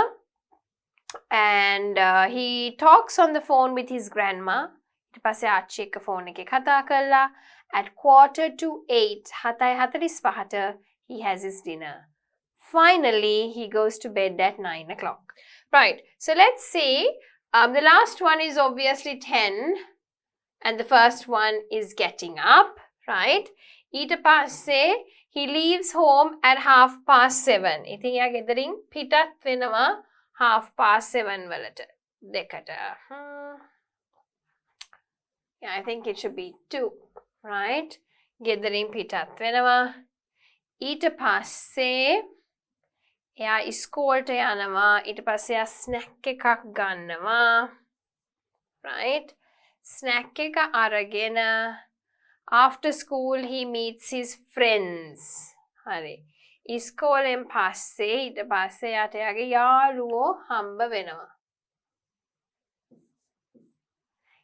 And he talks on the phone with his grandma. ඊට පස්සේ ආච්චි එක්ක ෆෝන් එකේ කතා කරලා. At 7:45, 7:45ට he has his dinner. Finally, he goes to bed at 9 o'clock. Right. So let's see The last one is obviously 10 and the first one is getting up, right? ඊට පස්සේ he leaves home at 7:30. ඉතින් එයා ගෙදරින් පිටත් වෙනවා 7:30 වලට දෙකට. Yeah, I think it should be 2, right? ගෙදරින් පිටත් වෙනවා. ඊට පස්සේ එයා ඉස්කෝලට යනවා. ඊට පස්සේ එයා ස්නැක් එකක් ගන්නවා. Right? Snack එක අරගෙන after school he meets his friends. හරි. ඉස්කෝලෙන් පස්සේ ඊට පස්සේ යට එයාගේ යාළුවෝ හම්බ වෙනවා.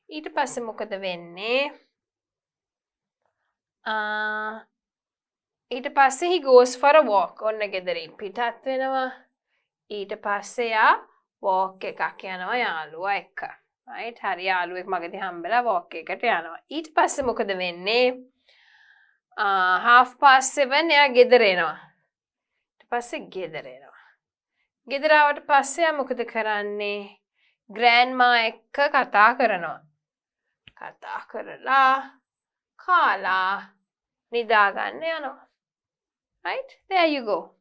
ඊට පස්සේ මොකද වෙන්නේ? ඊට පස්සේ he goes for a walk. ඔන්න ගෙදරින් පිටත් වෙනවා. ඊට පස්සේ එයා walk එකක් යනවා යාළුවා එක්ක. Right? හරි යාළුවෙක් මගදී හම්බෙලා walk එකට යනවා. ඊට පස්සේ මොකද වෙන්නේ? 7:30 එයා ගෙදර එනවා. ඊට පස්සේ ගෙදර එනවා. ගෙදර ආවට පස්සේ එයා මොකද කරන්නේ? grandma එක්ක කතා කරනවා. කතා කරලා කාලා නිදා ගන්න යනවා. Right? There you go.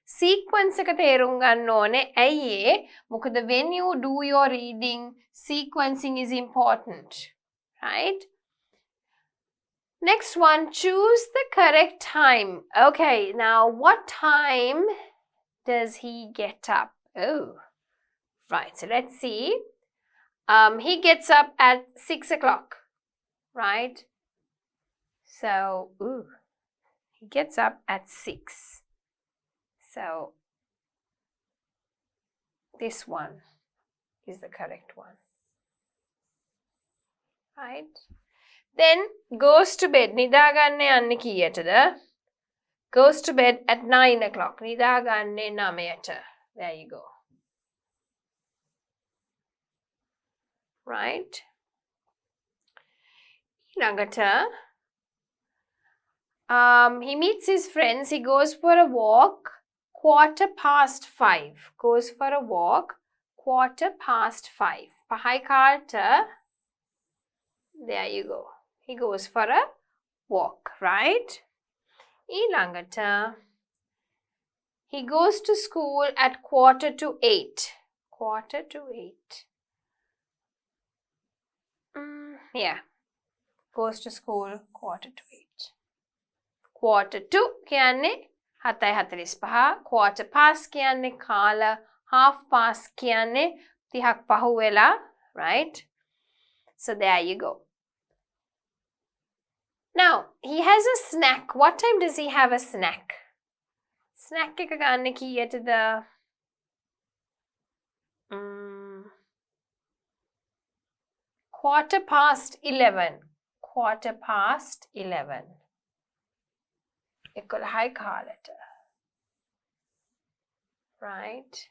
Sequence එක තේරුම් ගන්න ඕනේ. ඇයි ඒ? මොකද when you do your reading, sequencing is important. Right? Next one, choose the correct time. Okay, now what time does he get up? Oh, right. So let's see. He gets up at 6 o'clock. Right? So, he gets up at 6. So, this one is the correct one. Right? Then, goes to bed. නිදාගන්න යන්නේ කීයටද? Goes to bed at 9 o'clock. නිදාගන්නේ 9ට. There you go. Right? ඊළඟට he meets his friends. He goes for a walk 5:15. Goes for a walk 5:15. පහයි කාලට. There you go. He goes for a walk, right? ඊළඟට he goes to school at 7:45. 7:45. Yeah. Goes to school 7:45. 7:45 කියන්නේ 7:45. 7:15 කියන්නේ කාල. 7:30 කියන්නේ 30ක් පහු වෙලා, right? So there you go. Now, he has a snack. What time does he have a snack? Snack එක ගන්න කීයටද? 11:15. 11:15. 11යි කාලෙට. Right?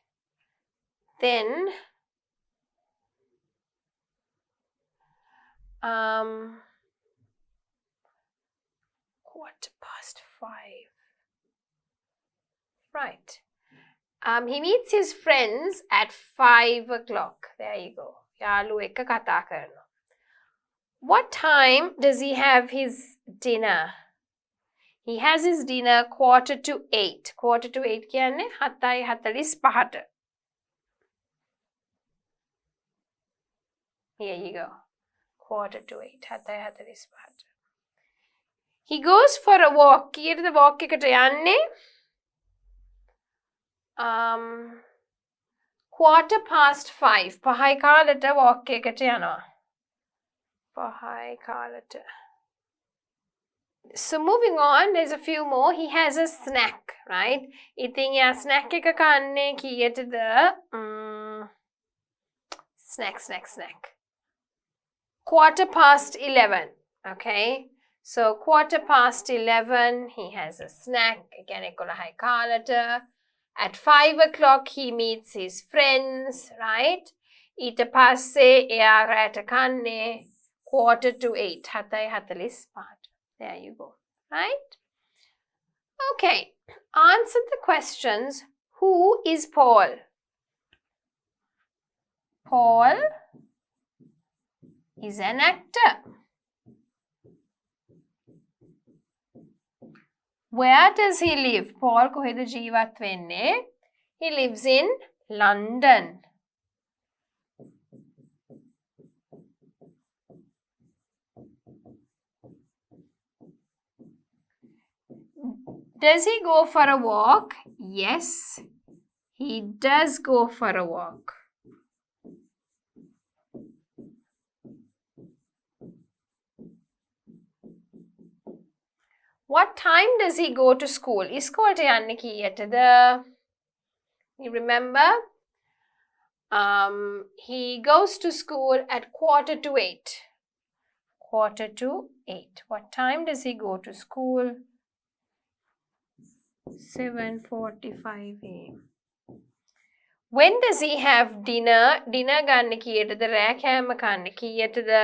Then, 5:15. Right. He meets his friends at 5 o'clock. There you go. යාළුවෝ එක්ක කතා කරනවා. What time does he have his dinner? He has his dinner 7:45. 7:45 කියන්නේ 7:45. Here you go. 7:45. 7:45. He goes for a walk. කීයටද walk එකට යන්නේ? 5:15. පහයි කාලට walk එකට යනවා. පහයි කාලට. So moving on, there's a few more. He has a snack, right? ඉතින් යා snack එක කන්නේ කීයටද? Snack. 11:15. Okay? So 11:15, he has a snack. Again, 11යි කාලට. At 5 o'clock, he meets his friends, right? ඊට පස්සේ එයා රැට කන්නේ 7:45. 7:45. There you go, right? Okay, answer the questions. Who is Paul? Paul is an actor. Where does he live? Paul කොහෙද ජීවත් වෙන්නේ? He lives in London. Does he go for a walk? Yes, he does go for a walk. What time does he go to school? ඉස්කෝලට යන්නේ කීයටද? You remember? He goes to school at 7:45. 7:45. What time does he go to school? 7:45 a.m. When does he have dinner? Dinner ගන්න කීයටද? රෑ කෑම කන්න කීයටද?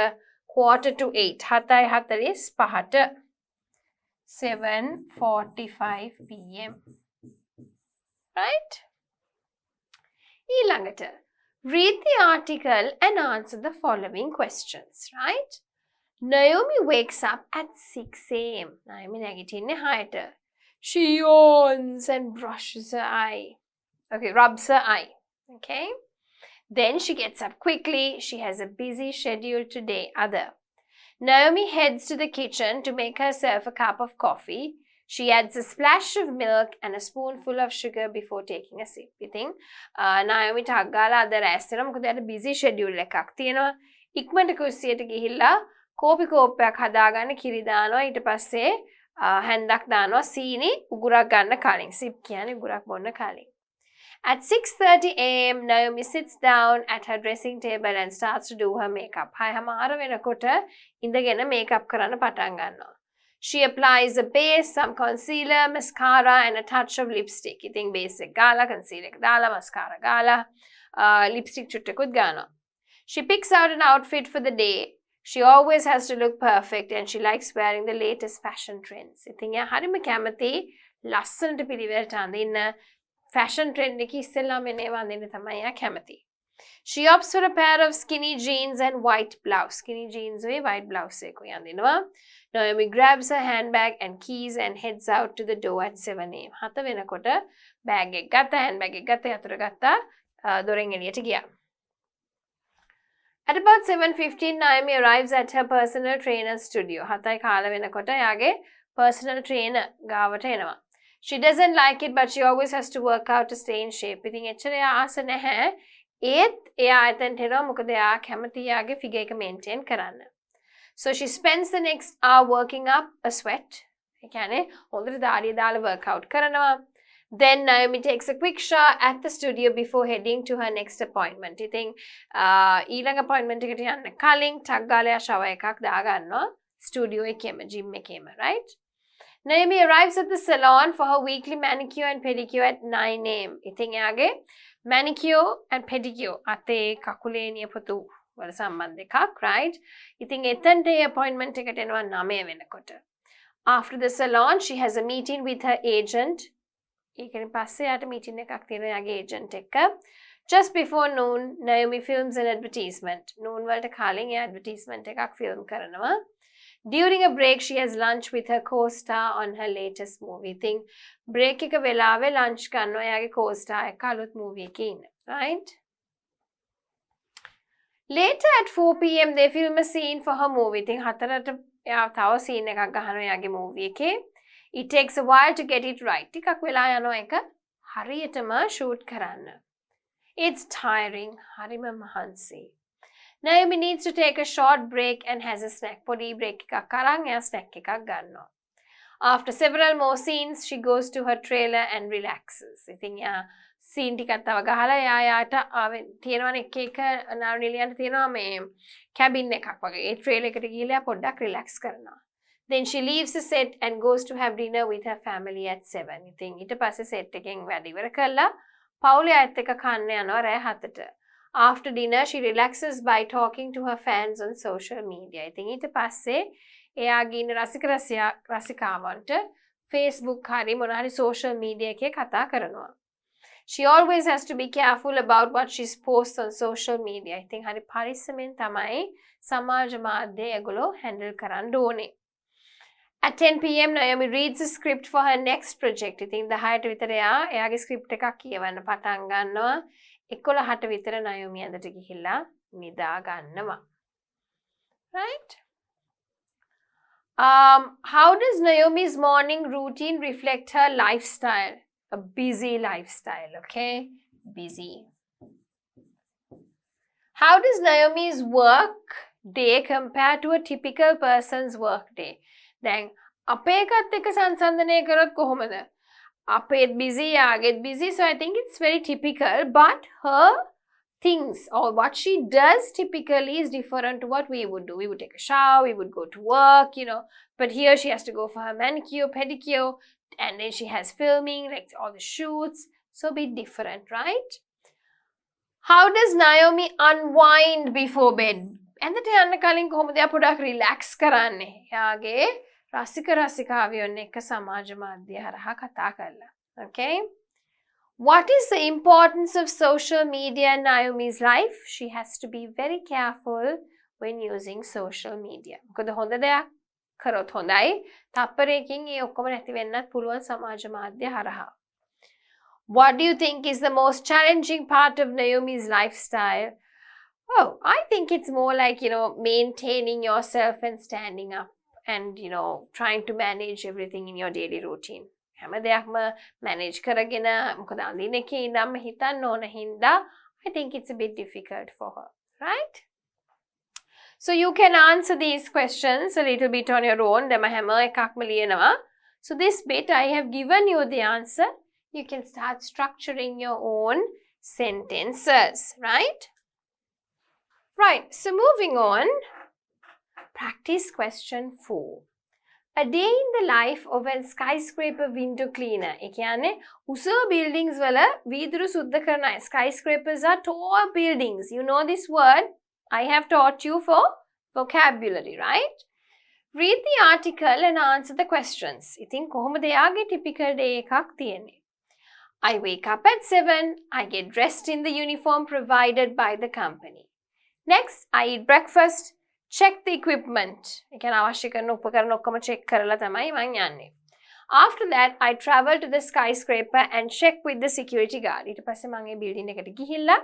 7:45. 7:45ට. 7:45 p.m. Right? ඊළඟට read the article and answer the following questions. Right? Naomi wakes up at 6 a.m. Naomi නැගිටින්නේ 6ට. She yawns and brushes her eye. Okay, rubs her eye. Okay? Then she gets up quickly. She has a busy schedule today. Other. Naomi heads to the kitchen to make herself a cup of coffee. She adds a splash of milk and a spoonful of sugar before taking a sip. You think? Naomi ටක් ගාලා අද රැස් වෙනවා. මොකද එයාට busy schedule එකක් තියෙනවා. ඉක්මනට කුස්සියට ගිහිල්ලා කෝපි කෝප්පයක් හදාගන්න කිරි දානවා. ඊට පස්සේ හැන්දක් දානවා සීනි උගුරක් ගන්න කලින්. සිප් කියන්නේ උගුරක් බොන්න කලින්. At 6:30 a.m. Naomi sits down at her dressing table and starts to do her makeup. 6:00 වෙනකොට ඉඳගෙන makeup කරන්න පටන් ගන්නවා. She applies a base, some concealer, mascara and a touch of lipstick. ඉතින් base එක ගාලා, concealer එක දාලා, mascara ගාලා, lipstick චුට්ටකුත් ගන්නවා. She picks out an outfit for the day. She always has to look perfect and she likes wearing the latest fashion trends. ඉතින් එයා හරිම කැමති ලස්සනට පිළිවෙලට අඳින්න fashion trend එකේ ඉස්සෙල්ලාම එනවා අඳින්න තමයි එයා කැමති. She opts for a pair of skinny jeans and white blouse. Skinny jeans with white blouse එකකුයි අඳිනවා. Naomi grabs her handbag and keys and heads out to the door at 7 a.m. 7 වෙනකොට bag එක ගත්තා, handbag එක ගත්තා, යතුරු ගත්තා, දොරෙන් එළියට ගියා. At about 7:15, Naomi arrives at her personal trainer's studio. 7:00 වෙනකොට එයාගේ personal trainer ගාවට එනවා. She doesn't like it, but she always has to work out to stay in shape. ඉතින් එච්චර එයා ආස නැහැ. ඒත් එයා එතනට එනවා මොකද එයා කැමති එයාගේ figure එක maintain කරන්න. So she spends the next hour working up a sweat. ඒ කියන්නේ හොඳට දාඩිය දාලා workout කරනවා. Then Naomi takes a quick shower at the studio before heading to her next appointment. ඉතින් ඊළඟ appointment එකට යන්න කලින් ටක් ගාලා shower එකක් දාගන්නවා studio එකේම gym එකේම, right? Naomi arrives at the salon for her weekly manicure and pedicure at 9 a.m. ඉතින් එයාගේ manicure and pedicure අතේ කකුලේ නියපොතු වල සම්බන්ධ එකක්, right? ඉතින් එතනට ඒ appointment එකට එනවා 9 වෙනකොට. After the salon, she has a meeting with her agent. ඒකෙන් පස්සේ යාට meeting එකක් තියෙනවා යාගේ agent එක්ක. Just before noon, Naomi films an advertisement. Noon වලට කලින් එයා advertisement එකක් film කරනවා. During a break, she has lunch with her co-star on her latest movie. Think break එක වෙලාවේ lunch කරනවා යාගේ co-star එක්ක අලුත් movie එකේ ඉන්න. Right? Later at 4 p.m. they film a scene for her movie. Think 4ට එයා තව scene එකක් ගහනවා යාගේ movie එකේ. It takes a while to get it right. ටිකක් වෙලා යනවා එක හරියටම shoot කරන්න. It's tiring. හරිම මහන්සි. Naomi needs to take a short break and has a snack. පොඩි break එකක් අරන් එයා snack එකක් ගන්නවා. After several more scenes, she goes to her trailer and relaxes. ඉතින් එයා scene ටිකක් තව ගහලා එයාට තියෙනවනේ එක එක නාවිලියන්ට තියෙනවා මේ cabin එකක් වගේ. ඒ trailer එකට ගිහලා පොඩ්ඩක් relax කරනවා. Then she leaves the set and goes to have dinner with her family at 7. ඉතින් ඊට පස්සේ set එකෙන් වැඩ ඉවර කළා පවුලේ අයත් එක්ක කන්න යනවා රෑ 7ට. After dinner, she relaxes by talking to her fans on social media. ඉතින් ඊට පස්සේ එයාගේ ඉන්න රසිකාවන්ට Facebook හරි මොන හරි social media එකේ කතා කරනවා. She always has to be careful about what she posts on social media. I think hari pariස්සමෙන් තමයි සමාජ මාධ්‍ය ඒගොල්ලෝ handle කරන්න ඕනේ. At 10 p.m. Naomi reads a script for her next project. ඉතින් 10ට විතර එයාගේ script එකක් කියවන්න පටන් ගන්නවා. 11ට විතර Naomi ඇඳට ගිහිල්ලා නිදා ගන්නවා. Right? How does Naomi's morning routine reflect her lifestyle? A busy lifestyle, okay? Busy. How does Naomi's work day compare to a typical person's work day? දැන් අපේ එකත් එක්ක සංසන්දනය කරොත් කොහොමද? අපේත් busy, යාගෙත් busy, so I think it's very typical, but her things or what she does typically is different to what we would do. We would take a shower, we would go to work, but here she has to go for her manicure, pedicure, and then she has filming, like all the shoots, so a bit different, right? How does Naomi unwind before bed? ඇඳට යන්න කලින් කොහොමද එයා පොඩක් relax කරන්නේ? එයාගේ රසික රසිකාවියන් එක්ක සමාජ මාධ්‍ය හරහා කතා කරලා. Okay? What is the importance of social media in Naomi's life? She has to be very careful when using social media. මොකද හොඳ දෙයක් කරොත් හොඳයි. තප්පරයකින් ඒ ඔක්කොම නැති වෙන්නත් පුළුවන් සමාජ මාධ්‍ය හරහා. What do you think is the most challenging part of Naomi's lifestyle? Oh, I think it's more like, maintaining yourself and standing up and, trying to manage everything in your daily routine. හැම දෙයක්ම manage කරගෙන මොකද අඳින එකේ ඉඳන්ම හිතන්න ඕන හින්දා I think it's a bit difficult for her, right? So you can answer these questions a little bit on your own. දැන් හැම එකක්ම ලියනවා. So this bit I have given you the answer. You can start structuring your own sentences, right? Right, so moving on, practice question 4. A day in the life of a skyscraper window cleaner. ඒ කියන්නේ උස buildings වල වීදුරු සුද්ධ කරන අය. Skyscrapers are tall buildings. You know this word? I have taught you for vocabulary, right? Read the article and answer the questions. ඉතින් කොහොමද එයාගේ typical day එකක් තියෙන්නේ? I wake up at 7. I get dressed in the uniform provided by the company. Next, I eat breakfast, check the equipment. I can අවශ්‍ය කරන උපකරණ ඔක්කොම check කරලා තමයි මං යන්නේ. After that, I travel to the skyscraper and check with the security guard. ඊට පස්සේ මං ඒ building එකට ගිහිල්ලා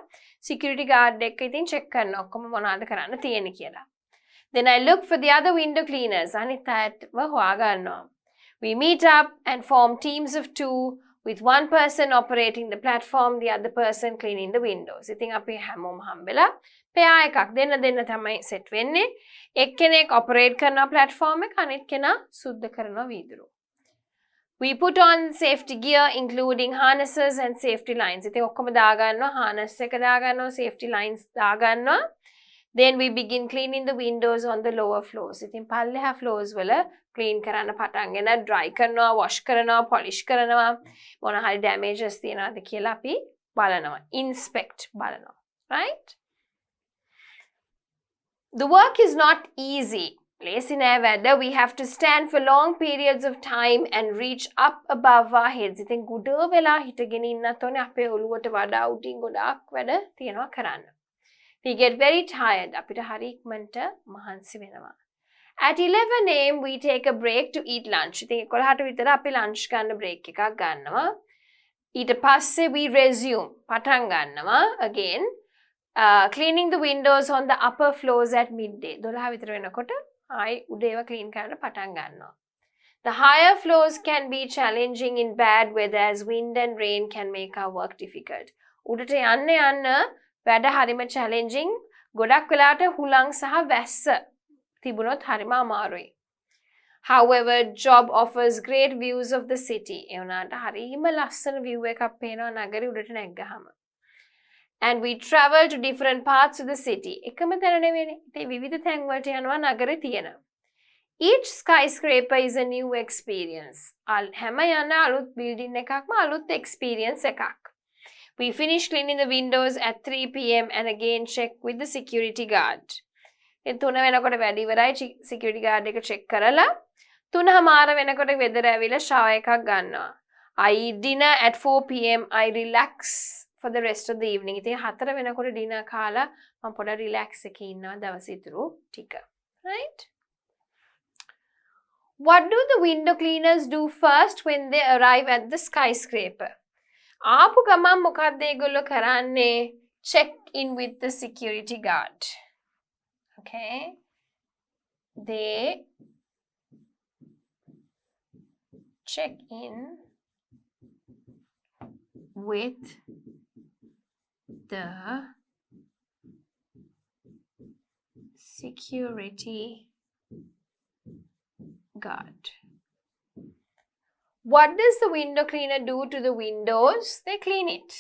security guard එක්ක ඉතින් check කරන ඔක්කොම මොනවද කරන්න තියෙන්නේ කියලා. Then I look for the other window cleaners. අනිත් අයව හොයාගන්නවා. We meet up and form teams of 2 with one person operating the platform, the other person cleaning the windows. ඉතින් අපි හැමෝම හම්බෙලා පෙයා එකක් දෙන්න තමයි සෙට් වෙන්නේ. එක්කෙනෙක් ඔපරේට් කරනවා platform එක, අනිත් කෙනා සුද්ධ කරනවා වීදුරු. We put on safety gear including harnesses and safety lines. ඉතින් ඔක්කොම දාගන්නවා, harness එක දාගන්නවා, safety lines දාගන්නවා. Then we begin cleaning the windows on the lower floors. ඉතින් පල්ලෙහා floors වල clean කරන්න පටන් ගෙන dry කරනවා, wash කරනවා, polish කරනවා. මොන හරි damages තියෙනවද කියලා අපි බලනවා. Inspect බලනවා. Right? The work is not easy. Place in air weather, we have to stand for long periods of time and reach up above our heads. ඉතින් ගොඩ වෙලා හිටගෙන ඉන්නත් ඕනේ අපේ ඔළුවට වඩා උඩින් ගොඩාක් වැඩ තියනවා කරන්න. We get very tired. අපිට හරි ඉක්මනට මහන්සි වෙනවා. At 11 a.m. we take a break to eat lunch. ඉතින් 11ට විතර අපි lunch ගන්න break එකක් ගන්නවා. ඊට පස්සේ we resume. පටන් ගන්නවා again. Cleaning the windows on the upper floors at midday. 12 විතර වෙනකොට ආයි උඩේව clean කරන්න පටන් ගන්නවා. The higher floors can be challenging in bad weather as wind and rain can make our work difficult. උඩට යන්න වැඩ හරිම challenging. ගොඩක් වෙලාවට හුලං සහ වැස්ස තිබුණොත් හරිම අමාරුයි. However, job offers great views of the city. ඒ වුණාට හරිම ලස්සන view එකක් පේනවා නගරේ උඩට නැග්ගහම. And we travel to different parts of the city. එකම තැන නෙවෙයි. ඒ විවිධ තැන් වලට යනවා නගරේ තියෙන. Each skyscraper is a new experience. හැම යන අලුත් building එකක්ම අලුත් experience එකක්. We finish cleaning the windows at 3 p.m. and again check with the security guard. ඉතින් 3 වෙනකොට වැඩි ඉවරයි security guard එක check කරලා 3:00 වෙනකොට weather ඇවිල්ලා shower එකක් ගන්නවා. I eat dinner at 4 p.m. I relax for the rest of the evening. ඉතින් 4 වෙනකොට dinner කාලා මම පොඩ relax එකේ ඉන්නවා දවස් ඉතුරු ටික. Right? What do the window cleaners do first when they arrive at the skyscraper? ආපු ගමන් මොකක්ද ඒගොල්ලෝ කරන්නේ? Check in with the security guard. Okay? They check in with the security guard. What does the window cleaner do to the windows? They clean it.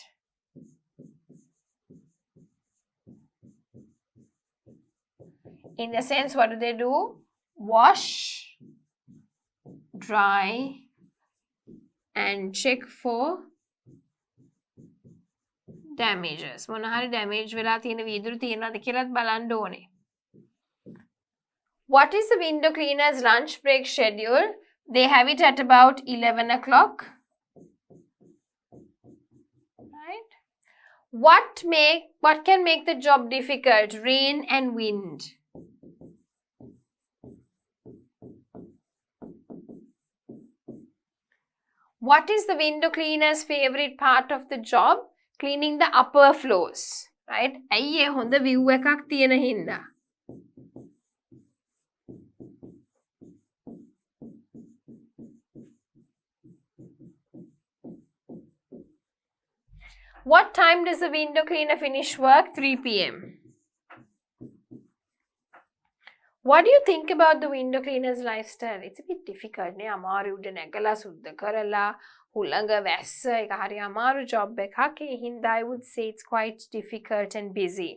In the sense, what do they do? Wash, dry, and check for damages. මොන හරි damage වෙලා තියෙන වීදුරු තියෙනවද කියලාත් බලන්න ඕනේ. What is the window cleaner's lunch break schedule? They have it at about 11 o'clock. Right? What can make the job difficult? Rain and wind. What is the window cleaner's favorite part of the job? Cleaning the upper floors. Right? ඇයි ඒ හොඳ view එකක් තියෙන හින්දා. What time does the window cleaner finish work? 3 p.m. What do you think about the window cleaner's lifestyle? It's a bit difficult. Ne amaru uda negala sudda karala hulanga වැස්ස එක හරි අමාරු job එකක්. ඒ හින්දා I would say it's quite difficult and busy.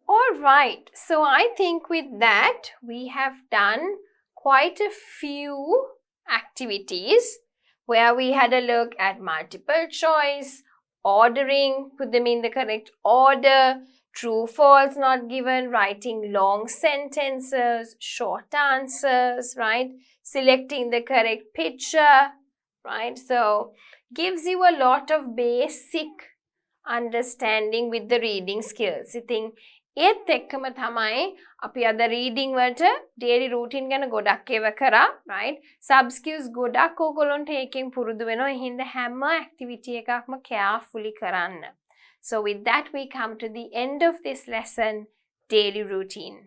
All right. So I think with that we have done quite a few activities where we had a look at multiple choice, ordering, put them in the correct order, true, false, not given, writing long sentences, short answers, right? Selecting the correct picture, right? So, gives you a lot of basic understanding with the reading skills. I think ඒත් එක්කම තමයි අපි අද reading වලට daily routine ගැන ගොඩක් ඒවා කරා, right? Sub skills ගොඩක් ඕගොල්ලන්ට ඒකෙන් පුරුදු වෙනවා. ඒ හින්දා හැම activity එකක්ම carefully කරන්න. So with that we come to the end of this lesson, daily routine.